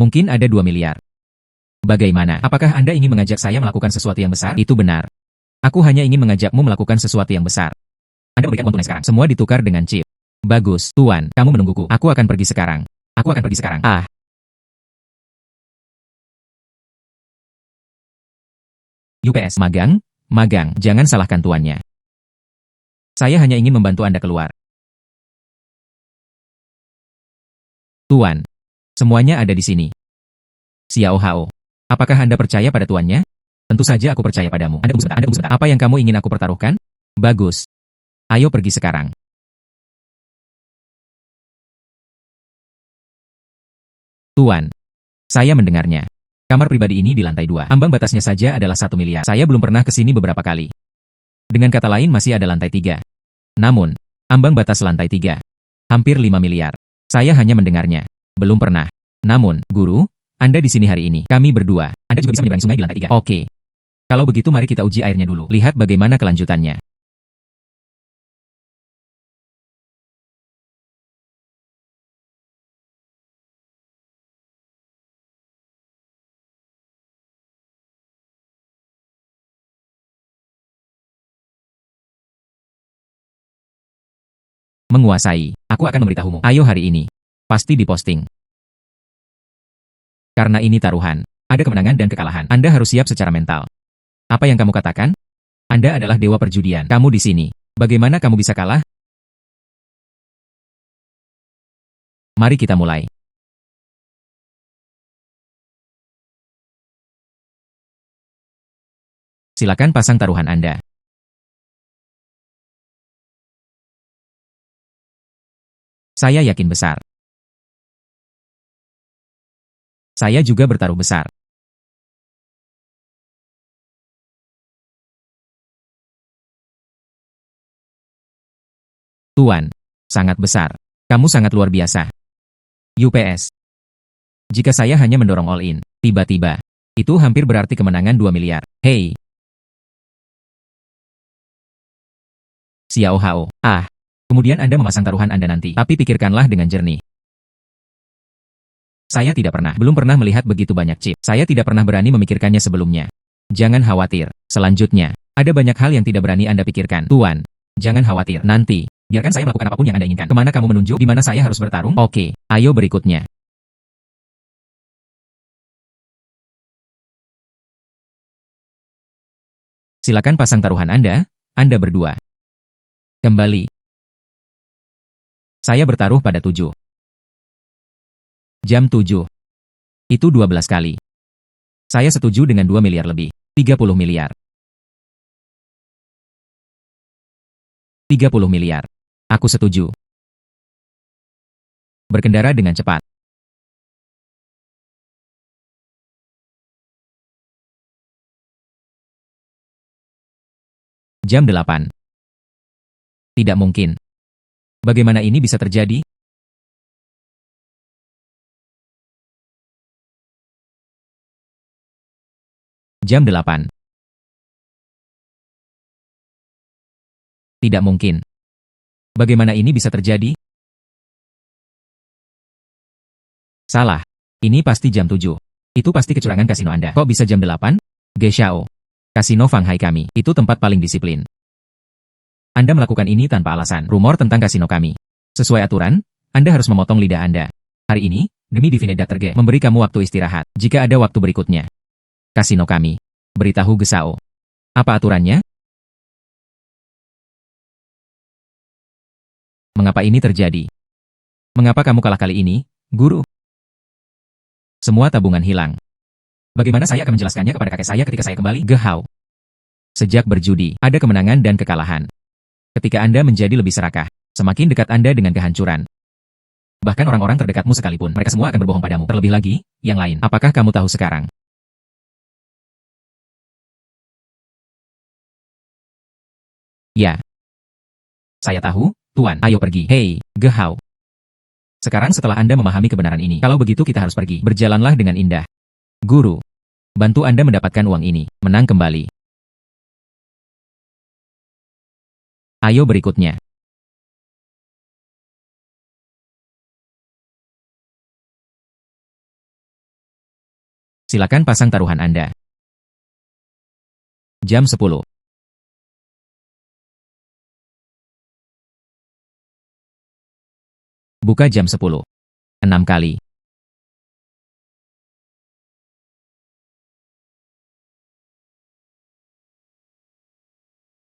Mungkin ada 2 miliar. Bagaimana? Apakah Anda ingin mengajak saya melakukan sesuatu yang besar? Itu benar. Aku hanya ingin mengajakmu melakukan sesuatu yang besar. Anda memberikan uang tunai sekarang. Semua ditukar dengan chip. Bagus, Tuan. Kamu menungguku. Aku akan pergi sekarang. Aku akan pergi sekarang. Ah. UPS. Magang? Magang. Jangan salahkan tuannya. Saya hanya ingin membantu Anda keluar. Tuan. Semuanya ada di sini. Xiao Hao. Apakah Anda percaya pada tuannya? Tentu saja aku percaya padamu. Anda tunggu sebentar. Apa yang kamu ingin aku pertaruhkan? Bagus. Ayo pergi sekarang. Tuan. Saya mendengarnya. Kamar pribadi ini di lantai 2. Ambang batasnya saja adalah 1 miliar. Saya belum pernah ke sini beberapa kali. Dengan kata lain masih ada lantai 3. Namun, ambang batas lantai 3. Hampir 5 miliar. Saya hanya mendengarnya. Belum pernah. Namun, Guru, Anda di sini hari ini. Kami berdua. Anda juga bisa menyeberangi sungai di lantai 3. Oke. Kalau begitu mari kita uji airnya dulu. Lihat bagaimana kelanjutannya. Menguasai. Aku akan memberitahumu. Ayo hari ini. Pasti diposting. Karena ini taruhan. Ada kemenangan dan kekalahan. Anda harus siap secara mental. Apa yang kamu katakan? Anda adalah dewa perjudian. Kamu di sini. Bagaimana kamu bisa kalah? Mari kita mulai. Silakan pasang taruhan Anda. Saya yakin besar. Saya juga bertaruh besar. Tuan, sangat besar. Kamu sangat luar biasa. UPS. Jika saya hanya mendorong all in, tiba-tiba, itu hampir berarti kemenangan 2 miliar. Hei. Xiao Hao. Kemudian Anda memasang taruhan Anda nanti. Tapi pikirkanlah dengan jernih. Saya belum pernah melihat begitu banyak chip. Saya tidak pernah berani memikirkannya sebelumnya. Jangan khawatir. Selanjutnya, ada banyak hal yang tidak berani Anda pikirkan. Tuan, jangan khawatir. Nanti, biarkan saya melakukan apapun yang Anda inginkan. Kemana kamu menunjuk? Di mana saya harus bertarung? Oke, ayo berikutnya. Silakan pasang taruhan Anda berdua. Kembali. Saya bertaruh pada 7. Jam 7. Itu 12 kali. Saya setuju dengan 2 miliar lebih. 30 miliar. 30 miliar. Aku setuju. Berkendara dengan cepat. Jam 8. Tidak mungkin. Bagaimana ini bisa terjadi? Jam 8. Tidak mungkin. Bagaimana ini bisa terjadi? Salah. Ini pasti jam 7. Itu pasti kecurangan kasino Anda. Kok bisa jam 8? Geshao. Kasino Fanghai kami. Itu tempat paling disiplin. Anda melakukan ini tanpa alasan. Rumor tentang kasino kami. Sesuai aturan, Anda harus memotong lidah Anda. Hari ini, demi Divine Daterge, memberi kamu waktu istirahat. Jika ada waktu berikutnya. Kasino kami. Beritahu Gesao. Apa aturannya? Mengapa ini terjadi? Mengapa kamu kalah kali ini, guru? Semua tabungan hilang. Bagaimana saya akan menjelaskannya kepada kakek saya ketika saya kembali? Gehao. Sejak berjudi, ada kemenangan dan kekalahan. Ketika Anda menjadi lebih serakah, semakin dekat Anda dengan kehancuran. Bahkan orang-orang terdekatmu sekalipun, mereka semua akan berbohong padamu. Terlebih lagi, yang lain. Apakah kamu tahu sekarang? Ya. Saya tahu, Tuan. Ayo pergi. Hei, Gehao. Sekarang setelah Anda memahami kebenaran ini, kalau begitu kita harus pergi. Berjalanlah dengan indah. Guru. Bantu Anda mendapatkan uang ini. Menang kembali. Ayo berikutnya. Silakan pasang taruhan Anda. Jam 10. Buka jam 10. 6 kali.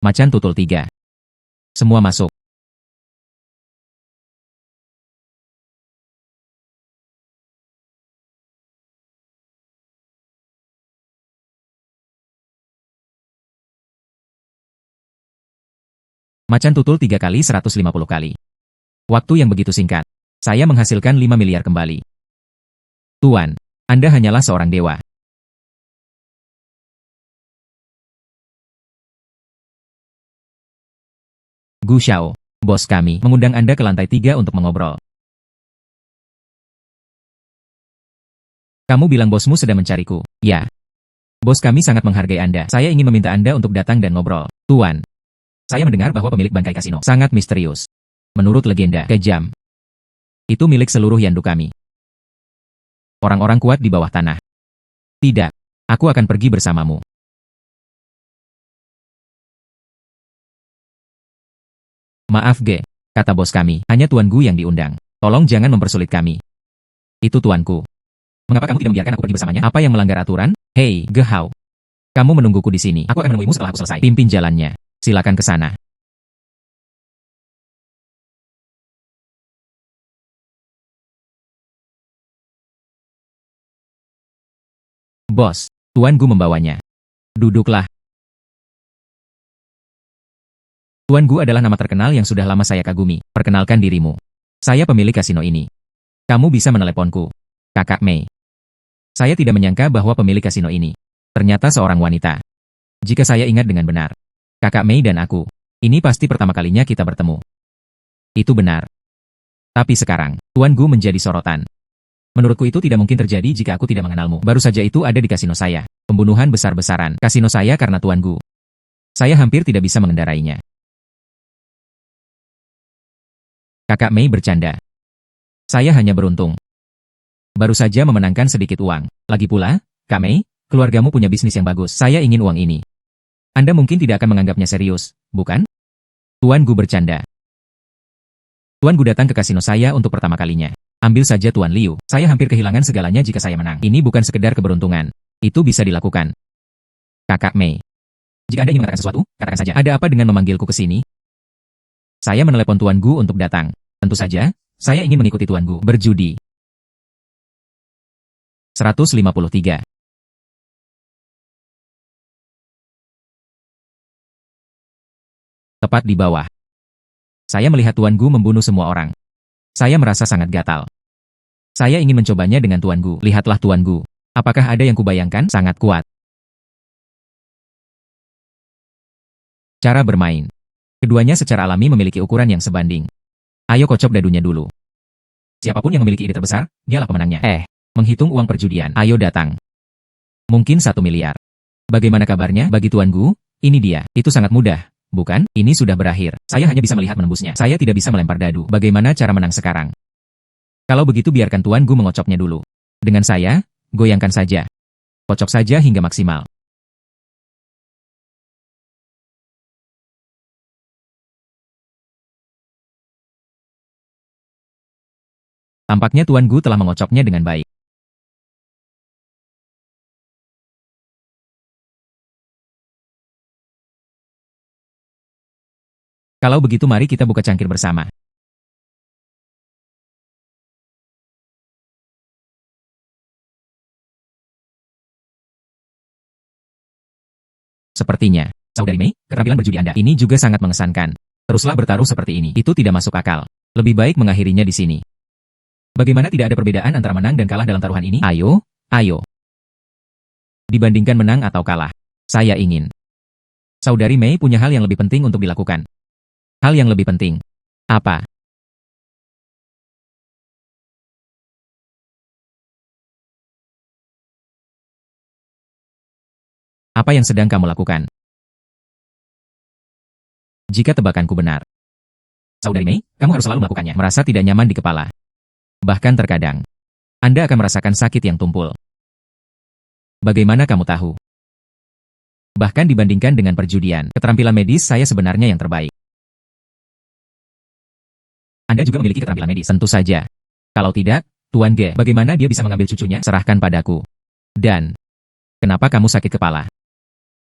Macan tutul 3. Semua masuk. Macan tutul 3 kali 150 kali. Waktu yang begitu singkat. Saya menghasilkan 5 miliar kembali. Tuan, Anda hanyalah seorang dewa. Gu Xiao, bos kami, mengundang Anda ke lantai 3 untuk mengobrol. Kamu bilang bosmu sedang mencariku. Ya. Bos kami sangat menghargai Anda. Saya ingin meminta Anda untuk datang dan ngobrol. Tuan, saya mendengar bahwa pemilik bangkai kasino sangat misterius. Menurut legenda, kejam. Itu milik seluruh yandu kami. Orang-orang kuat di bawah tanah. Tidak. Aku akan pergi bersamamu. Maaf Ge, kata bos kami, hanya Tuan Gu yang diundang. Tolong jangan mempersulit kami. Itu tuanku. Mengapa kamu tidak membiarkan aku pergi bersamanya? Apa yang melanggar aturan? Hei, Gehao. Kamu menungguku di sini. Aku akan menemuimu setelah aku selesai. Pimpin jalannya. Silakan ke sana. Bos, Tuan Gu membawanya. Duduklah. Tuan Gu adalah nama terkenal yang sudah lama saya kagumi. Perkenalkan dirimu. Saya pemilik kasino ini. Kamu bisa meneleponku. Kakak Mei. Saya tidak menyangka bahwa pemilik kasino ini ternyata seorang wanita. Jika saya ingat dengan benar, Kakak Mei dan aku, ini pasti pertama kalinya kita bertemu. Itu benar. Tapi sekarang, Tuan Gu menjadi sorotan. Menurutku itu tidak mungkin terjadi jika aku tidak mengenalmu. Baru saja itu ada di kasino saya. Pembunuhan besar-besaran. Kasino saya karena Tuan Gu. Saya hampir tidak bisa mengendarainya. Kakak Mei bercanda. Saya hanya beruntung. Baru saja memenangkan sedikit uang. Lagi pula, Kak Mei, keluargamu punya bisnis yang bagus. Saya ingin uang ini. Anda mungkin tidak akan menganggapnya serius, bukan? Tuan Gu bercanda. Tuan Gu datang ke kasino saya untuk pertama kalinya. Ambil saja Tuan Liu. Saya hampir kehilangan segalanya jika saya menang. Ini bukan sekedar keberuntungan. Itu bisa dilakukan. Kakak Mei. Jika Anda ingin mengatakan sesuatu, katakan saja. Ada apa dengan memanggilku ke sini? Saya menelepon Tuan Gu untuk datang. Tentu saja, saya ingin mengikuti Tuan Gu berjudi. 153. Tepat di bawah. Saya melihat Tuan Gu membunuh semua orang. Saya merasa sangat gatal. Saya ingin mencobanya dengan Tuan Gu. Lihatlah Tuan Gu. Apakah ada yang kubayangkan? Sangat kuat. Cara bermain. Keduanya secara alami memiliki ukuran yang sebanding. Ayo kocok dadunya dulu. Siapapun yang memiliki ide terbesar, dialah pemenangnya. Menghitung uang perjudian. Ayo datang. Mungkin 1 miliar. Bagaimana kabarnya bagi Tuan Gu? Ini dia. Itu sangat mudah. Bukan, ini sudah berakhir. Saya hanya bisa melihat menembusnya. Saya tidak bisa melempar dadu. Bagaimana cara menang sekarang? Kalau begitu biarkan Tuan Gu mengocoknya dulu. Dengan saya, goyangkan saja. Kocok saja hingga maksimal. Tampaknya Tuan Gu telah mengocoknya dengan baik. Kalau begitu mari kita buka cangkir bersama. Sepertinya, Saudari Mei, keterampilan berjudi Anda ini juga sangat mengesankan. Teruslah bertaruh seperti ini. Itu tidak masuk akal. Lebih baik mengakhirinya di sini. Bagaimana tidak ada perbedaan antara menang dan kalah dalam taruhan ini? Ayo, ayo. Dibandingkan menang atau kalah, saya ingin. Saudari Mei punya hal yang lebih penting untuk dilakukan. Hal yang lebih penting. Apa? Apa yang sedang kamu lakukan? Jika tebakanku benar. Saudari Mei, kamu harus selalu melakukannya. Merasa tidak nyaman di kepala. Bahkan terkadang, Anda akan merasakan sakit yang tumpul. Bagaimana kamu tahu? Bahkan dibandingkan dengan perjudian, keterampilan medis saya sebenarnya yang terbaik. Anda juga memiliki keterampilan medis. Tentu saja. Kalau tidak, Tuan Ge, bagaimana dia bisa mengambil cucunya? Serahkan padaku. Dan, kenapa kamu sakit kepala?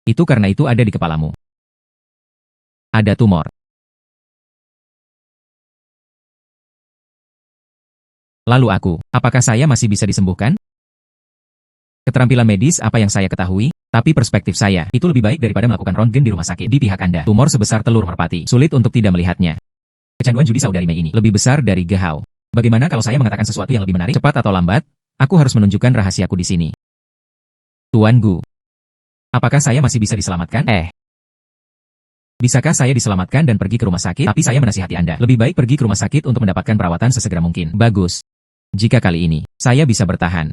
Itu karena itu ada di kepalamu. Ada tumor. Lalu aku, apakah saya masih bisa disembuhkan? Keterampilan medis apa yang saya ketahui, tapi perspektif saya, itu lebih baik daripada melakukan röntgen di rumah sakit. Di pihak Anda, tumor sebesar telur merpati. Sulit untuk tidak melihatnya. Kecanduan judi Saudari Mei ini lebih besar dari Gehao. Bagaimana kalau saya mengatakan sesuatu yang lebih menarik? Cepat atau lambat, aku harus menunjukkan rahasiaku di sini. Tuan Gu. Apakah saya masih bisa diselamatkan? Bisakah saya diselamatkan dan pergi ke rumah sakit? Tapi saya menasihati Anda. Lebih baik pergi ke rumah sakit untuk mendapatkan perawatan sesegera mungkin. Bagus. Jika kali ini, saya bisa bertahan.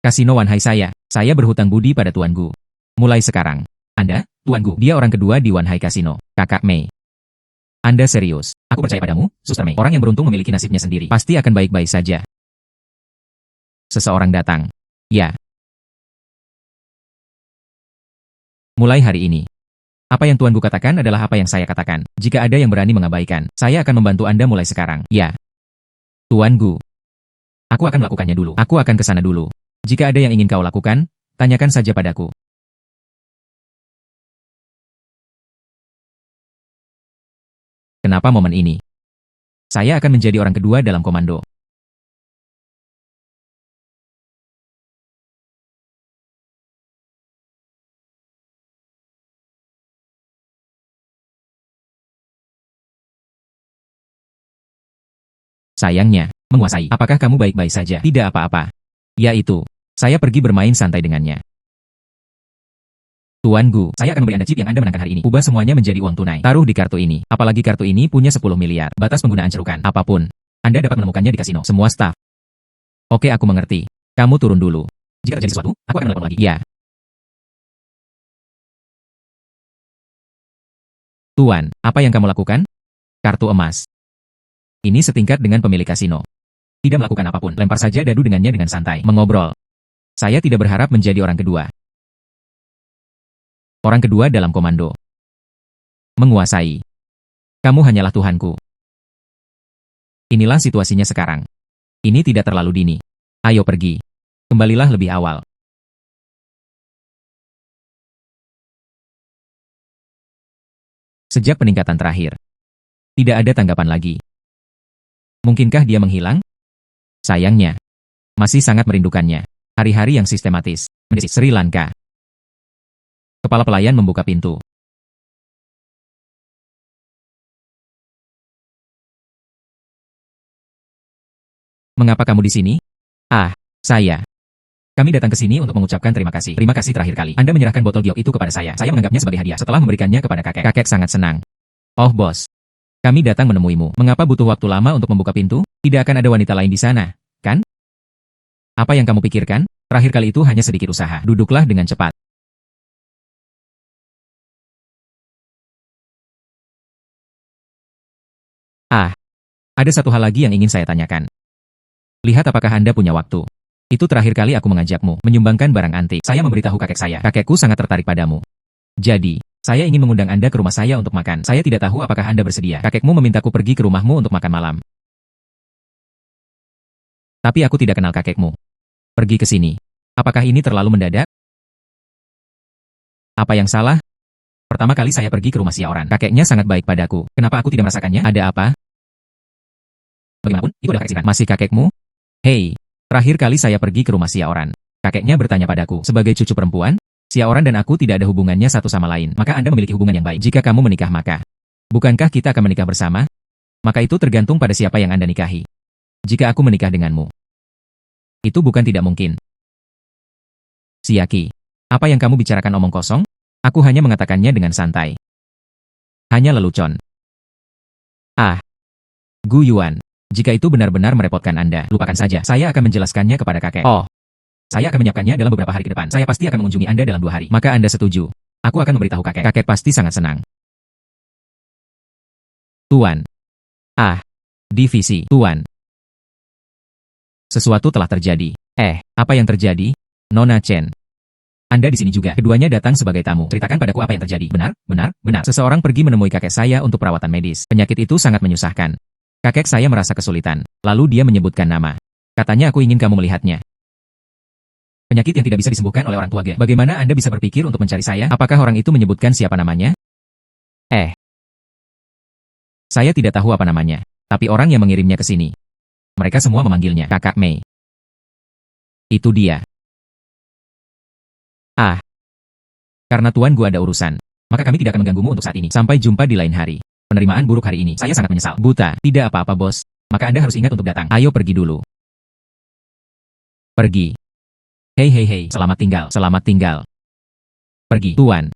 Kasino Wanhai saya berhutang budi pada Tuan Gu. Mulai sekarang. Anda, Tuan Gu, dia orang kedua di Wanhai Kasino. Kakak Mei. Anda serius? Aku percaya padamu, Suster Mei. Orang yang beruntung memiliki nasibnya sendiri. Pasti akan baik-baik saja. Seseorang datang. Ya. Mulai hari ini. Apa yang Tuan Gu katakan adalah apa yang saya katakan. Jika ada yang berani mengabaikan, saya akan membantu Anda mulai sekarang. Ya. Tuan Gu. Aku akan melakukannya dulu. Aku akan ke sana dulu. Jika ada yang ingin kau lakukan, tanyakan saja padaku. Kenapa momen ini? Saya akan menjadi orang kedua dalam komando. Sayangnya, menguasai. Apakah kamu baik-baik saja? Tidak apa-apa. Yaitu, saya pergi bermain santai dengannya. Tuan Gu, saya akan memberi Anda chip yang Anda menangkan hari ini. Ubah semuanya menjadi uang tunai. Taruh di kartu ini. Apalagi kartu ini punya 10 miliar. Batas penggunaan cerukan. Apapun. Anda dapat menemukannya di kasino. Semua staf. Oke, aku mengerti. Kamu turun dulu. Jika terjadi sesuatu, aku akan menelepon lagi. Ya. Tuan, apa yang kamu lakukan? Kartu emas. Ini setingkat dengan pemilik kasino. Tidak melakukan apapun, lempar saja dadu dengannya dengan santai. Mengobrol. Saya tidak berharap menjadi orang kedua. Orang kedua dalam komando. Menguasai. Kamu hanyalah Tuhanku. Inilah situasinya sekarang. Ini tidak terlalu dini. Ayo pergi. Kembalilah lebih awal. Sejak peningkatan terakhir. Tidak ada tanggapan lagi. Mungkinkah dia menghilang? Sayangnya. Masih sangat merindukannya. Hari-hari yang sistematis. Sri Lanka. Kepala pelayan membuka pintu. Mengapa kamu di sini? Ah, saya. Kami datang ke sini untuk mengucapkan terima kasih. Terima kasih terakhir kali. Anda menyerahkan botol giok itu kepada saya. Saya menganggapnya sebagai hadiah setelah memberikannya kepada kakek. Kakek sangat senang. Oh, bos. Kami datang menemuimu. Mengapa butuh waktu lama untuk membuka pintu? Tidak akan ada wanita lain di sana, kan? Apa yang kamu pikirkan? Terakhir kali itu hanya sedikit usaha. Duduklah dengan cepat. Ah, ada satu hal lagi yang ingin saya tanyakan. Lihat apakah Anda punya waktu. Itu terakhir kali aku mengajakmu menyumbangkan barang antik. Saya memberitahu kakek saya. Kakekku sangat tertarik padamu. Jadi, saya ingin mengundang Anda ke rumah saya untuk makan. Saya tidak tahu apakah Anda bersedia. Kakekmu memintaku pergi ke rumahmu untuk makan malam. Tapi aku tidak kenal kakekmu. Pergi ke sini. Apakah ini terlalu mendadak? Apa yang salah? Pertama kali saya pergi ke rumah Xiaoran. Kakeknya sangat baik padaku. Kenapa aku tidak merasakannya? Ada apa? Bagaimanapun, itu adalah kakek Masih kakekmu? Hei, terakhir kali saya pergi ke rumah Xiaoran. Kakeknya bertanya padaku, sebagai cucu perempuan, Xiaoran dan aku tidak ada hubungannya satu sama lain. Maka Anda memiliki hubungan yang baik. Jika kamu menikah maka, bukankah kita akan menikah bersama? Maka itu tergantung pada siapa yang Anda nikahi. Jika aku menikah denganmu, itu bukan tidak mungkin. Siaki, apa yang kamu bicarakan omong kosong? Aku hanya mengatakannya dengan santai. Hanya lelucon. Ah, Gu Yuan, jika itu benar-benar merepotkan Anda, lupakan saja. Saya akan menjelaskannya kepada kakek. Oh, saya akan menyiapkannya dalam beberapa hari ke depan. Saya pasti akan mengunjungi Anda dalam 2 hari. Maka Anda setuju. Aku akan memberitahu kakek. Kakek pasti sangat senang. Tuan. Ah, divisi. Tuan. Sesuatu telah terjadi. Apa yang terjadi? Nona Chen. Anda di sini juga. Keduanya datang sebagai tamu. Ceritakan padaku apa yang terjadi. Benar, benar, benar. Seseorang pergi menemui kakek saya untuk perawatan medis. Penyakit itu sangat menyusahkan. Kakek saya merasa kesulitan. Lalu dia menyebutkan nama. Katanya aku ingin kamu melihatnya. Penyakit yang tidak bisa disembuhkan oleh orang tua Ge. Bagaimana Anda bisa berpikir untuk mencari saya? Apakah orang itu menyebutkan siapa namanya? Saya tidak tahu apa namanya. Tapi orang yang mengirimnya ke sini. Mereka semua memanggilnya Kakak Mei. Itu dia. Ah. Karena Tuan Gu ada urusan. Maka kami tidak akan mengganggumu untuk saat ini. Sampai jumpa di lain hari. Penerimaan buruk hari ini. Saya sangat menyesal. Buta. Tidak apa-apa bos. Maka Anda harus ingat untuk datang. Ayo pergi dulu. Pergi. Hei, selamat tinggal, selamat tinggal. Pergi, Tuan.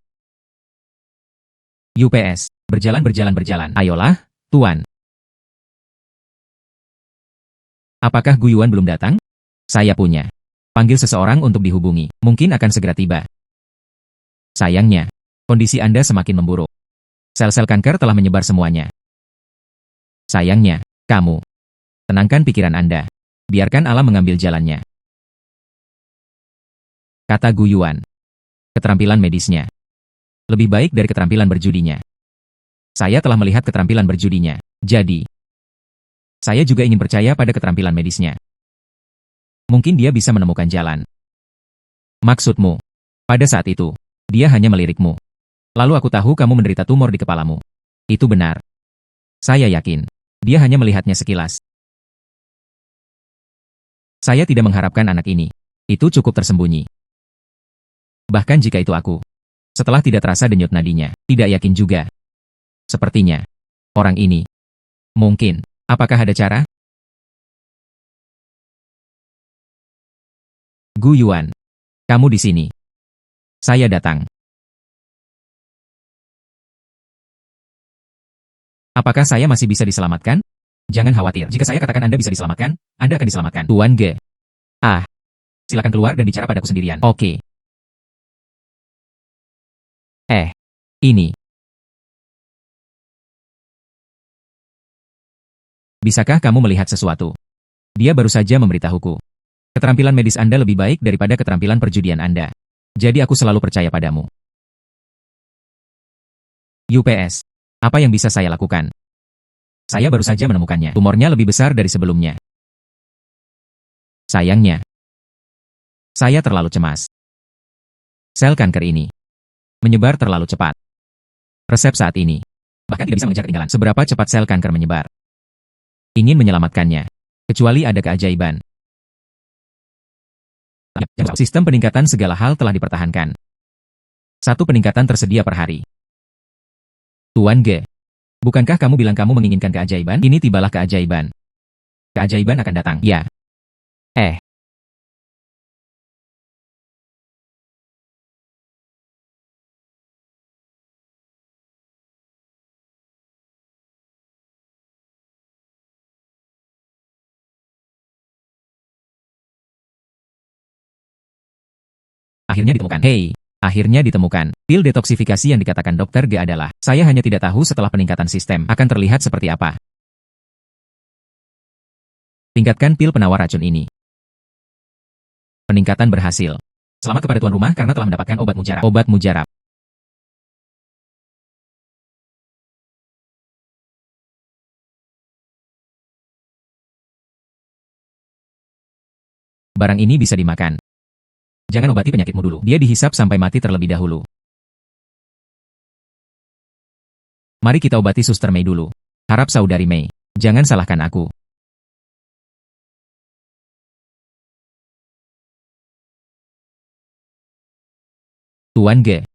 UPS, berjalan. Ayolah, Tuan. Apakah Gu Yuan belum datang? Saya punya. Panggil seseorang untuk dihubungi, mungkin akan segera tiba. Sayangnya, kondisi Anda semakin memburuk. Sel-sel kanker telah menyebar semuanya. Sayangnya, kamu. Tenangkan pikiran Anda. Biarkan alam mengambil jalannya. Kata Gu Yuan. Keterampilan medisnya. Lebih baik dari keterampilan berjudinya. Saya telah melihat keterampilan berjudinya. Jadi, saya juga ingin percaya pada keterampilan medisnya. Mungkin dia bisa menemukan jalan. Maksudmu, pada saat itu, dia hanya melirikmu. Lalu aku tahu kamu menderita tumor di kepalamu. Itu benar. Saya yakin. Dia hanya melihatnya sekilas. Saya tidak mengharapkan anak ini. Itu cukup tersembunyi. Bahkan jika itu aku. Setelah tidak terasa denyut nadinya, tidak yakin juga. Sepertinya. Orang ini. Mungkin. Apakah ada cara? Gu Yuan. Kamu di sini. Saya datang. Apakah saya masih bisa diselamatkan? Jangan khawatir. Jika saya katakan Anda bisa diselamatkan, Anda akan diselamatkan. Tuan Ge. Ah. Silakan keluar dan bicara padaku sendirian. Oke. Ini. Bisakah kamu melihat sesuatu? Dia baru saja memberitahuku. Keterampilan medis Anda lebih baik daripada keterampilan perjudian Anda. Jadi aku selalu percaya padamu. UPS. Apa yang bisa saya lakukan? Saya baru saja menemukannya. Tumornya lebih besar dari sebelumnya. Sayangnya. Saya terlalu cemas. Sel kanker ini menyebar terlalu cepat. Resep saat ini bahkan tidak bisa mengejar ketinggalan seberapa cepat sel kanker menyebar. Ingin menyelamatkannya. Kecuali ada keajaiban. Sistem peningkatan segala hal telah dipertahankan. Satu peningkatan tersedia per hari. Tuan Ge. Bukankah kamu bilang kamu menginginkan keajaiban? Ini tibalah keajaiban. Keajaiban akan datang. Ya. Akhirnya ditemukan. Hei. Akhirnya ditemukan. Pil detoksifikasi yang dikatakan Dokter G adalah, saya hanya tidak tahu setelah peningkatan sistem akan terlihat seperti apa. Tingkatkan pil penawar racun ini. Peningkatan berhasil. Selamat kepada tuan rumah karena telah mendapatkan obat mujarab. Obat mujarab. Barang ini bisa dimakan. Jangan obati penyakitmu dulu. Dia dihisap sampai mati terlebih dahulu. Mari kita obati Suster Mei dulu. Harap Saudari Mei. Jangan salahkan aku. Tuan Ge.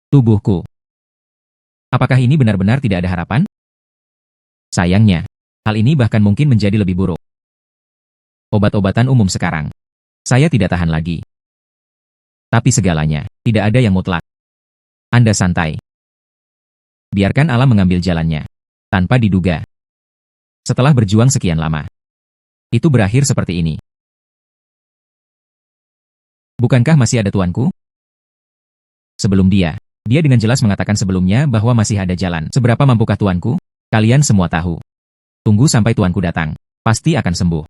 Tubuhku. Apakah ini benar-benar tidak ada harapan? Sayangnya, hal ini bahkan mungkin menjadi lebih buruk. Obat-obatan umum sekarang. Saya tidak tahan lagi. Tapi segalanya, tidak ada yang mutlak. Anda santai. Biarkan alam mengambil jalannya. Tanpa diduga. Setelah berjuang sekian lama. Itu berakhir seperti ini. Bukankah masih ada tuanku? Sebelum dia dengan jelas mengatakan sebelumnya bahwa masih ada jalan. Seberapa mampukah tuanku? Kalian semua tahu. Tunggu sampai tuanku datang. Pasti akan sembuh.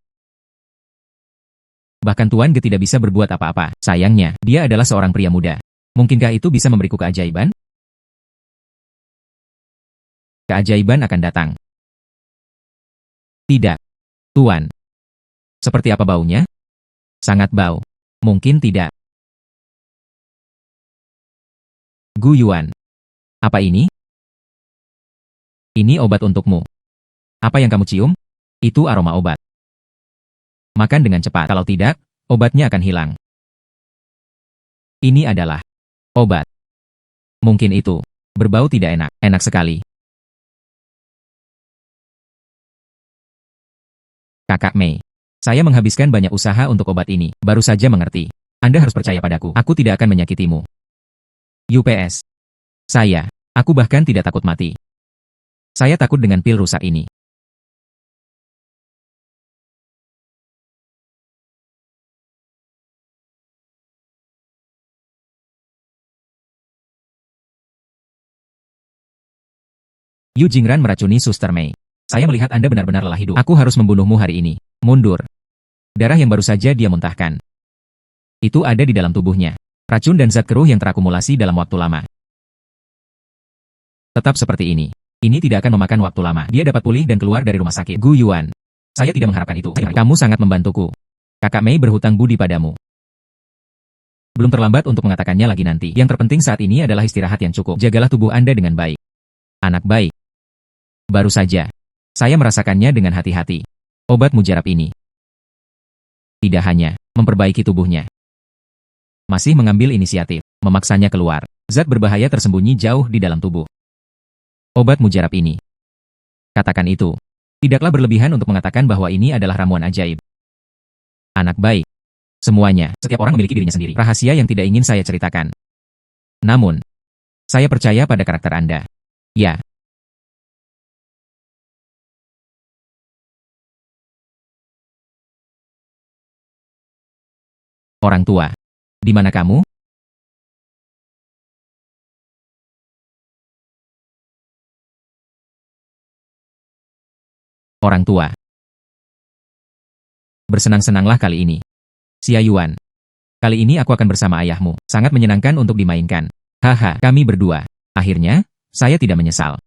Bahkan Tuan Ge tidak bisa berbuat apa-apa. Sayangnya, dia adalah seorang pria muda. Mungkinkah itu bisa memberiku keajaiban? Keajaiban akan datang. Tidak. Tuan. Seperti apa baunya? Sangat bau. Mungkin tidak. Gu Yuan. Apa ini? Ini obat untukmu. Apa yang kamu cium? Itu aroma obat. Makan dengan cepat. Kalau tidak, obatnya akan hilang. Ini adalah obat. Mungkin itu berbau tidak enak. Enak sekali. Kakak Mei. Saya menghabiskan banyak usaha untuk obat ini. Baru saja mengerti. Anda harus percaya padaku. Aku tidak akan menyakitimu. UPS. Aku bahkan tidak takut mati. Saya takut dengan pil rusak ini. Yu Jingran meracuni Suster Mei. Saya melihat Anda benar-benar lelah hidup. Aku harus membunuhmu hari ini. Mundur. Darah yang baru saja dia muntahkan. Itu ada di dalam tubuhnya. Racun dan zat keruh yang terakumulasi dalam waktu lama. Tetap seperti ini. Ini tidak akan memakan waktu lama. Dia dapat pulih dan keluar dari rumah sakit. Gu Yuan. Saya tidak mengharapkan itu. Kamu sangat membantuku. Kakak Mei berhutang budi padamu. Belum terlambat untuk mengatakannya lagi nanti. Yang terpenting saat ini adalah istirahat yang cukup. Jagalah tubuh Anda dengan baik. Anak baik. Baru saja, saya merasakannya dengan hati-hati. Obat mujarab ini tidak hanya memperbaiki tubuhnya, masih mengambil inisiatif, memaksanya keluar. Zat berbahaya tersembunyi jauh di dalam tubuh. Obat mujarab ini, katakan itu, tidaklah berlebihan untuk mengatakan bahwa ini adalah ramuan ajaib. Anak baik. Semuanya, setiap orang memiliki dirinya sendiri. Rahasia yang tidak ingin saya ceritakan. Namun, saya percaya pada karakter Anda. Ya. Orang tua. Di mana kamu? Orang tua. Bersenang-senanglah kali ini. Xia Yuan. Kali ini aku akan bersama ayahmu. Sangat menyenangkan untuk dimainkan. Haha, kami berdua. Akhirnya, saya tidak menyesal.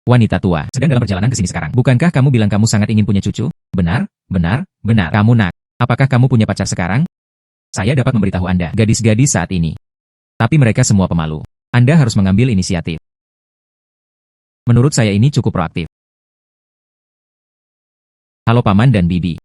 Wanita tua, sedang dalam perjalanan ke sini sekarang. Bukankah kamu bilang kamu sangat ingin punya cucu? Benar, benar, benar. Kamu nak. Apakah kamu punya pacar sekarang? Saya dapat memberitahu Anda, gadis-gadis saat ini. Tapi mereka semua pemalu. Anda harus mengambil inisiatif. Menurut saya ini cukup proaktif. Halo Paman dan Bibi.